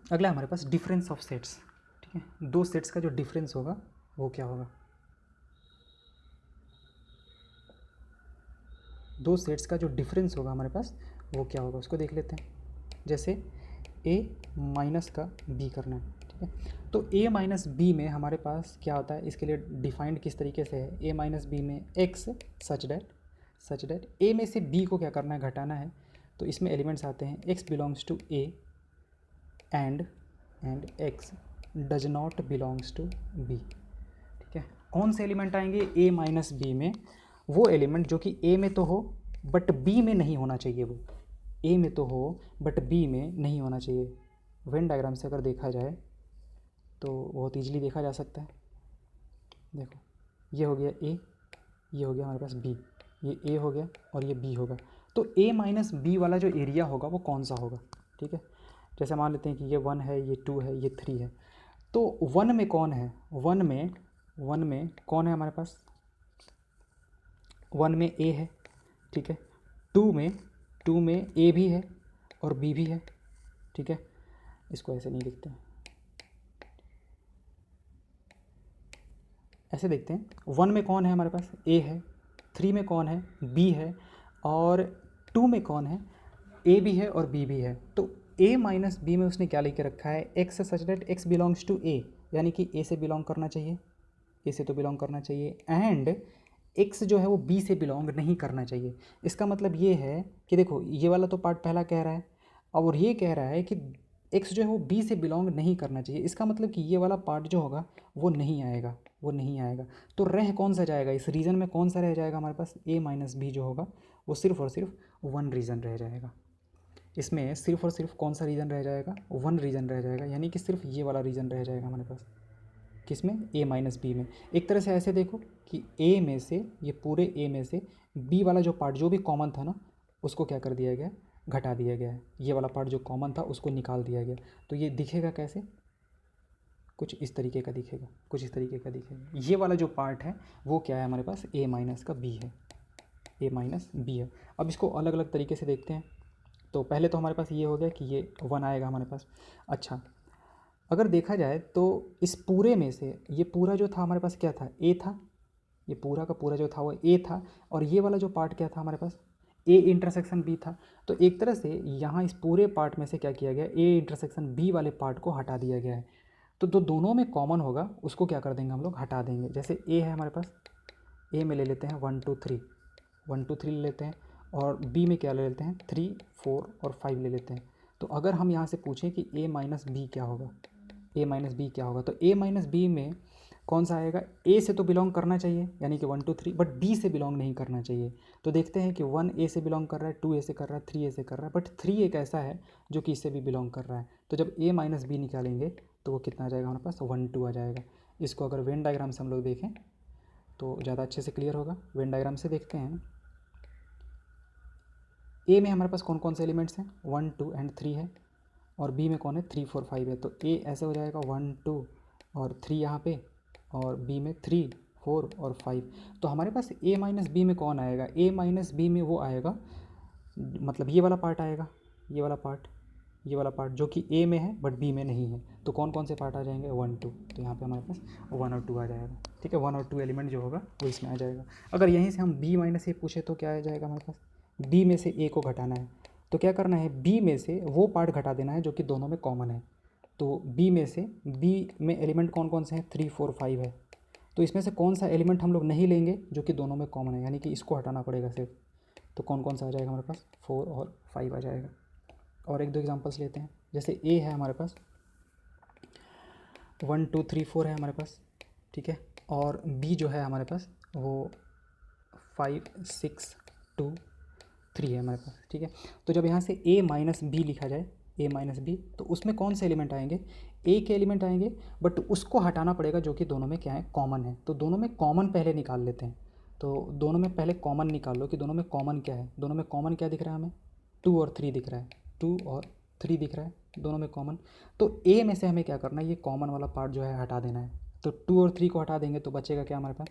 अगला हमारे पास डिफरेंस ऑफ सेट्स, ठीक है, दो सेट्स का जो डिफरेंस होगा वो क्या होगा, दो सेट्स का जो डिफरेंस होगा हमारे पास वो क्या होगा, उसको देख लेते हैं। जैसे ए माइनस का बी करना है, ठीक है, तो ए माइनस बी में हमारे पास क्या होता है, इसके लिए डिफाइंड किस तरीके से है, ए माइनस बी में एक्स सच डैट ए में से बी को क्या करना है, घटाना है। तो इसमें एलिमेंट्स आते हैं, X belongs to A and X does not belongs to B, ठीक है। कौन से एलिमेंट आएंगे ए माइनस बी में, वो एलिमेंट जो कि ए में तो हो बट बी में नहीं होना चाहिए, वो ए में तो हो बट बी में नहीं होना चाहिए। वेन डायग्राम से अगर देखा जाए तो बहुत ईजिली देखा जा सकता है। देखो ये हो गया ए, ये हो गया हमारे पास बी, ये ए हो गया और ये बी होगा। तो ए माइनस बी वाला जो एरिया होगा वो कौन सा होगा, ठीक है। जैसे मान लेते हैं कि ये 1 है, ये 2 है, ये 3 है, तो 1 में कौन है, 1 में कौन है हमारे पास, 1 में ए है, ठीक है, 2 में ए भी है और बी भी है, ठीक है। इसको ऐसे नहीं लिखते हैं, ऐसे देखते हैं। 1 में कौन है हमारे पास, ए है, 3 में कौन है, बी है, और 2 में कौन है, ए भी है और बी भी है। तो ए माइनस बी में उसने क्या लेके रखा है, x such that x belongs to A, यानी कि ए से बिलोंग करना चाहिए, ए से तो बिलोंग करना चाहिए, एंड एक्स जो है वो बी से बिलोंग नहीं करना चाहिए। इसका मतलब ये है कि देखो ये वाला तो पार्ट पहला कह रहा है और ये कह रहा है कि एक्स जो है वो बी से बिलोंग नहीं करना चाहिए। इसका मतलब कि ये वाला पार्ट जो होगा वो नहीं आएगा, वो नहीं आएगा। तो रह कौन सा जाएगा, इस रीज़न में कौन सा रह जाएगा हमारे पास, ए माइनस बी जो होगा वो सिर्फ और सिर्फ 1 रीज़न रह जाएगा। इसमें सिर्फ और सिर्फ कौन सा रीज़न रह जाएगा, 1 रीज़न रह जाएगा, यानी कि सिर्फ ये वाला रीज़न रह जाएगा हमारे पास, किसमें, ए माइनस बी में। एक तरह से ऐसे देखो कि ए में से, ये पूरे ए में से बी वाला जो पार्ट जो भी कॉमन था ना उसको क्या कर दिया गया, घटा दिया गया है, ये वाला पार्ट जो कॉमन था उसको निकाल दिया गया। तो ये दिखेगा कैसे, कुछ इस तरीके का दिखेगा, कुछ इस तरीके का दिखेगा। ये वाला जो पार्ट है वो क्या है हमारे पास, ए माइनस का बी है, ए माइनस बी है। अब इसको अलग अलग तरीके से देखते हैं। तो पहले तो हमारे पास ये हो गया कि ये 1 आएगा हमारे पास। अच्छा, अगर देखा जाए तो इस पूरे में से ये पूरा जो था हमारे पास क्या था, ए था, ये पूरा का पूरा जो था वो ए था, और ये वाला जो पार्ट क्या था हमारे पास, ए इंटरसेक्शन बी था। तो एक तरह से यहाँ इस पूरे पार्ट में से क्या किया गया, ए इंटरसेक्शन बी वाले पार्ट को हटा दिया गया है। तो जो दोनों में कॉमन होगा उसको क्या कर देंगे हम लोग, हटा देंगे। जैसे ए है हमारे पास, ए में ले लेते हैं 1 2 3, 1 2 3 ले लेते हैं, और बी में क्या ले लेते हैं 3 4 और 5 ले लेते हैं। तो अगर हम यहाँ से पूछें कि ए माइनस बी क्या होगा, ए माइनस बी क्या होगा, तो ए माइनस बी में कौन सा आएगा, ए से तो बिलोंग करना चाहिए यानी कि 1 2 3, बट बी से बिलोंग नहीं करना चाहिए। तो देखते हैं कि 1 ए से बिलोंग कर रहा है, 2 ए से कर रहा है, 3 ए से कर रहा है, बट 3 एक ऐसा है जो कि इससे भी बिलोंग कर रहा है। तो जब ए माइनस बी निकालेंगे तो वो कितना आ जाएगा हमारे पास, 1 2 आ जाएगा। इसको अगर वेन डायग्राम से हम लोग देखें तो ज़्यादा अच्छे से क्लियर होगा। वेन डायग्राम से देखते हैं, ए में हमारे पास कौन कौन से एलिमेंट्स हैं, 1 2 एंड 3 है, और बी में कौन है 3 4 5 है। तो ए ऐसे हो जाएगा 1 2 और 3 यहाँ पे, और बी में 3 4 और 5। तो हमारे पास ए माइनस बी में कौन आएगा, ए माइनस बी में वो आएगा, मतलब ये वाला पार्ट आएगा, ये वाला पार्ट, ये वाला पार्ट जो कि ए में है बट बी में नहीं है। तो कौन कौन से पार्ट आ जाएंगे, 1 2। तो यहाँ पे हमारे पास 1 और 2 आ जाएगा। ठीक है, 1 और 2 एलिमेंट जो होगा वो इसमें आ जाएगा। अगर यहीं से हम बी माइनस ए पूछे तो क्या आ जाएगा हमारे पास, बी में से ए को घटाना है। तो क्या करना है, बी में से वो पार्ट घटा देना है जो कि दोनों में कॉमन है। तो बी में से, बी में एलिमेंट कौन कौन से हैं, 3 4 5 है। तो इसमें से कौन सा एलिमेंट हम लोग नहीं लेंगे जो कि दोनों में कॉमन है, यानी कि इसको हटाना पड़ेगा सिर्फ। तो कौन कौन सा आ जाएगा हमारे पास, 4 और 5 आ जाएगा। और एक दो एग्जांपल्स लेते हैं। जैसे ए है हमारे पास 1 2 3 4 है हमारे पास, ठीक है, और बी जो है हमारे पास वो 5 6 2 3 है हमारे पास। ठीक है, तो जब यहाँ से ए माइनस बी लिखा जाए, ए माइनस बी, तो उसमें कौन से एलिमेंट आएंगे, ए के एलिमेंट आएंगे, बट उसको हटाना पड़ेगा जो कि दोनों में क्या है, कॉमन है। तो दोनों में कॉमन पहले निकाल लेते हैं। तो दोनों में पहले कॉमन निकाल लो कि दोनों में कॉमन क्या है। दोनों में कॉमन क्या दिख रहा है हमें, 2 और 3 दिख रहा है, 2 और 3 दिख रहा है दोनों में कॉमन। तो ए में से हमें क्या करना है, ये कॉमन वाला पार्ट जो है हटा देना है। तो 2 और 3 को हटा देंगे तो बचेगा क्या हमारे पास,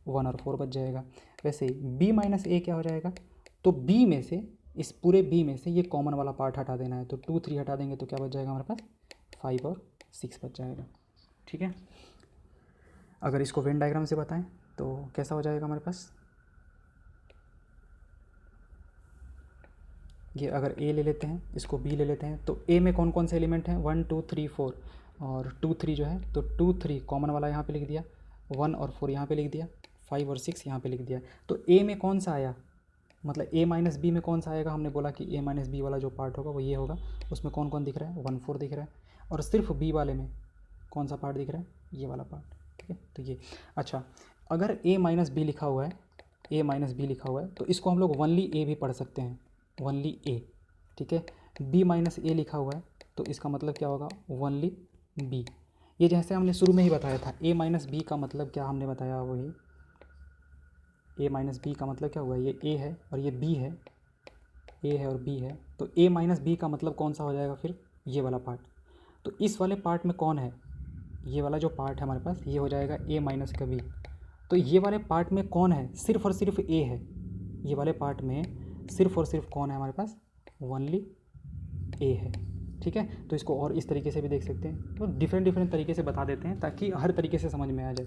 1 और 4 बच जाएगा। वैसे ही बी माइनस ए क्या हो जाएगा, तो बी में से, इस पूरे बी में से ये कॉमन वाला पार्ट हटा देना है। तो 2 3 हटा देंगे तो क्या बच जाएगा हमारे पास, 5 और 6 बच जाएगा। ठीक है, अगर इसको वेन डायग्राम से बताएं तो कैसा हो जाएगा हमारे पास, ये अगर ए ले लेते हैं, इसको बी ले लेते हैं, तो ए में कौन कौन से एलिमेंट हैं, 1 2 3 4, और 2 3 जो है, तो 2 3 कॉमन वाला यहाँ पे लिख दिया, 1 और 4 यहाँ पे लिख दिया, 5 और 6 यहाँ पे लिख दिया। तो ए में कौन सा आया, मतलब ए माइनस बी में कौन सा आएगा, हमने बोला कि ए माइनस बी वाला जो पार्ट होगा वो ये होगा। उसमें कौन कौन दिख रहा है, 1 4 दिख रहा है, और सिर्फ बी वाले में कौन सा पार्ट दिख रहा है, ये वाला पार्ट। ठीक है, तो ये अच्छा, अगर ए माइनस बी लिखा हुआ है, ए माइनस बी लिखा हुआ है, तो इसको हम लोग वनली ए भी पढ़ सकते हैं, वनली ए। ठीक है, बी माइनस ए लिखा हुआ है तो इसका मतलब क्या होगा, वनली बी। ये जैसे हमने शुरू में ही बताया था, ए माइनस बी का मतलब क्या हमने बताया, वही ए माइनस बी का मतलब क्या हुआ, ये ए है और ये बी है, ए है और बी है, तो ए माइनस बी का मतलब कौन सा हो जाएगा फिर, ये वाला पार्ट। तो इस वाले पार्ट में कौन है, ये वाला जो पार्ट है हमारे पास ये हो जाएगा ए माइनस का बी। तो ये वाले पार्ट में कौन है, सिर्फ और सिर्फ ए है। ये वाले पार्ट में सिर्फ और सिर्फ कौन है हमारे पास, ओनली ए है। ठीक है, तो इसको और इस तरीके से भी देख सकते हैं। तो डिफरेंट डिफरेंट तरीके से बता देते हैं ताकि हर तरीके से समझ में आ जाए।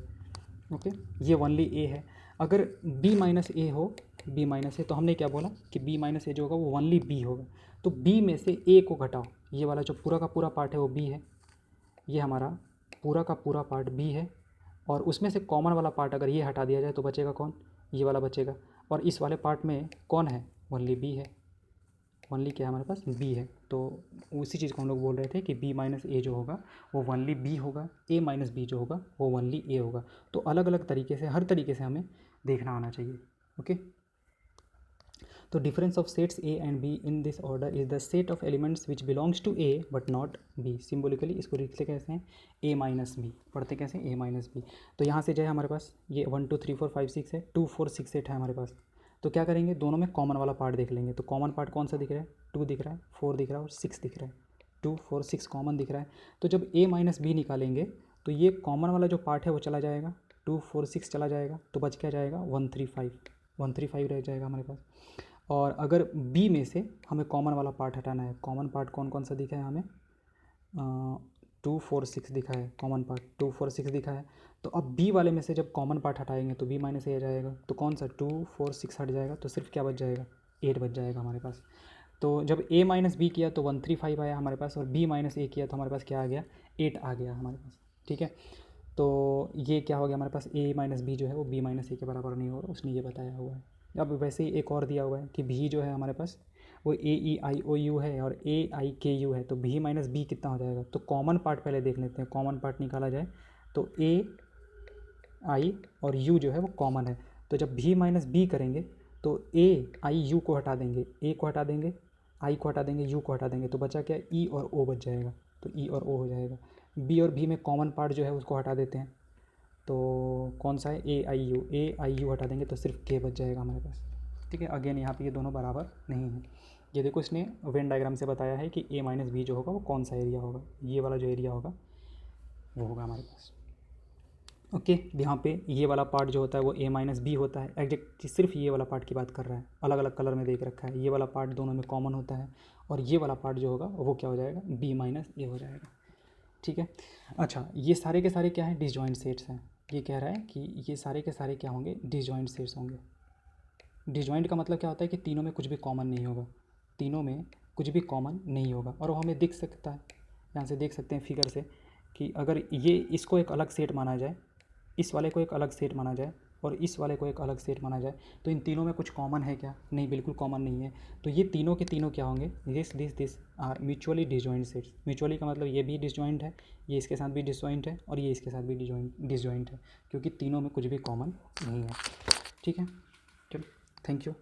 ओके, ये ओनली ए है। अगर बी माइनस ए हो, बी माइनस ए, तो हमने क्या बोला कि बी माइनस ए जो होगा वो ओनली बी होगा। तो बी में से ए को घटाओ, ये वाला जो पूरा का पूरा पार्ट है वो बी है, ये हमारा पूरा का पूरा पार्ट बी है, और उसमें से कॉमन वाला पार्ट अगर ये हटा दिया जाए तो बचेगा कौन, ये वाला बचेगा। और इस वाले पार्ट में कौन है, ओनली बी है, ओनली क्या है हमारे पास, बी है। तो उसी चीज़ को हम लोग बोल रहे थे कि बी माइनस ए जो होगा वो ओनली बी होगा, ए माइनस बी जो होगा वो ओनली ए होगा। तो अलग अलग तरीके से, हर तरीके से हमें देखना आना चाहिए। ओके, तो difference of sets A and B in this order is the set of elements which belongs to A but not B. Symbolically इसको लिखते कैसे हैं, ए माइनस बी, पढ़ते कैसे, ए माइनस बी। तो यहाँ से जो है हमारे पास ये 1 2 3 4 5 6 है, 2 4 6 8 है हमारे पास। तो क्या करेंगे, दोनों में कॉमन वाला पार्ट देख लेंगे। तो कॉमन पार्ट कौन सा दिख रहा है, 2 दिख रहा है, 4 दिख रहा है और 6 दिख रहा है। 2 4 6 कॉमन दिख रहा है। तो जब ए माइनस बी निकालेंगे तो ये कॉमन वाला जो पार्ट है वो चला जाएगा, 2 4 6 चला जाएगा, तो बच क्या जाएगा, 1 3 5, 1 3 5 रह जाएगा हमारे पास। और अगर बी में से हमें कॉमन वाला पार्ट हटाना है, कॉमन पार्ट कौन कौन सा दिखा है हमें, 2 4 6 दिखा है, कॉमन पार्ट 2 4 6 दिखा है। तो अब बी वाले में से जब कॉमन पार्ट हटाएंगे तो बी माइनस ए आ जाएगा। तो कौन सा 2 4 6 हट जाएगा, तो सिर्फ क्या बच जाएगा, 8 बच जाएगा हमारे पास। तो जब a माइनस बी किया तो 135 आया हमारे पास, और b माइनस a किया तो हमारे पास क्या आ गया, 8 आ गया हमारे पास। ठीक है, तो ये क्या हो गया हमारे पास, a माइनस बी जो है वो b माइनस a के बराबर नहीं होगा, उसने ये बताया हुआ है। अब वैसे ही एक और दिया हुआ है कि b जो है हमारे पास वो a e i o u है और a i k u है, तो b माइनस बी कितना हो जाएगा। तो कॉमन पार्ट पहले देख लेते हैं, कॉमन पार्ट निकाला जाए तो a i और u जो है वो कॉमन है। तो जब b माइनस बी करेंगे तो a i u को हटा देंगे, a को हटा देंगे, i को हटा देंगे, u को हटा देंगे, तो बचा क्या, e और o बच जाएगा। तो e और o हो जाएगा। b और b में कॉमन पार्ट जो है उसको हटा देते हैं, तो कौन सा है, a i u हटा देंगे तो सिर्फ k बच जाएगा हमारे पास। ठीक है, अगेन यहाँ पे ये दोनों बराबर नहीं है। ये देखो इसने वेन डायग्राम से बताया है कि a माइनस बी जो होगा वो कौन सा एरिया होगा, ये वाला जो एरिया होगा वो होगा हमारे पास। ओके, यहाँ पे ये वाला पार्ट जो होता है वो a माइनस बी होता है, एग्जैक्ट सिर्फ ये वाला पार्ट की बात कर रहा है, अलग अलग कलर में देख रखा है। ये वाला पार्ट दोनों में कॉमन होता है, और ये वाला पार्ट जो होगा वो क्या हो जाएगा, b माइनस ए हो जाएगा। ठीक है, अच्छा ये सारे के सारे क्या हैं, डिसजॉइंट सेट्स हैं। ये कह रहा है कि ये सारे के सारे क्या होंगे, डिसजॉइंट सेट्स होंगे। डिसजॉइंट का मतलब क्या होता है कि तीनों में कुछ भी कॉमन नहीं होगा, तीनों में कुछ भी कॉमन नहीं होगा। और वो हमें दिख सकता है, यहाँ से देख सकते हैं फिगर से कि अगर ये इसको एक अलग सेट माना जाए, इस वाले को एक अलग सेट माना जाए और इस वाले को एक अलग सेट माना जाए, तो इन तीनों में कुछ कॉमन है क्या, नहीं, बिल्कुल कॉमन नहीं है। तो ये तीनों के तीनों क्या होंगे, this are mutually disjoint sets. Mutually का मतलब ये भी डिसजॉइंट है, ये इसके साथ भी डिसजॉइंट है, और ये इसके साथ भी डिसजॉइंट है, क्योंकि तीनों में कुछ भी कॉमन नहीं है। ठीक है, चलो, थैंक यू।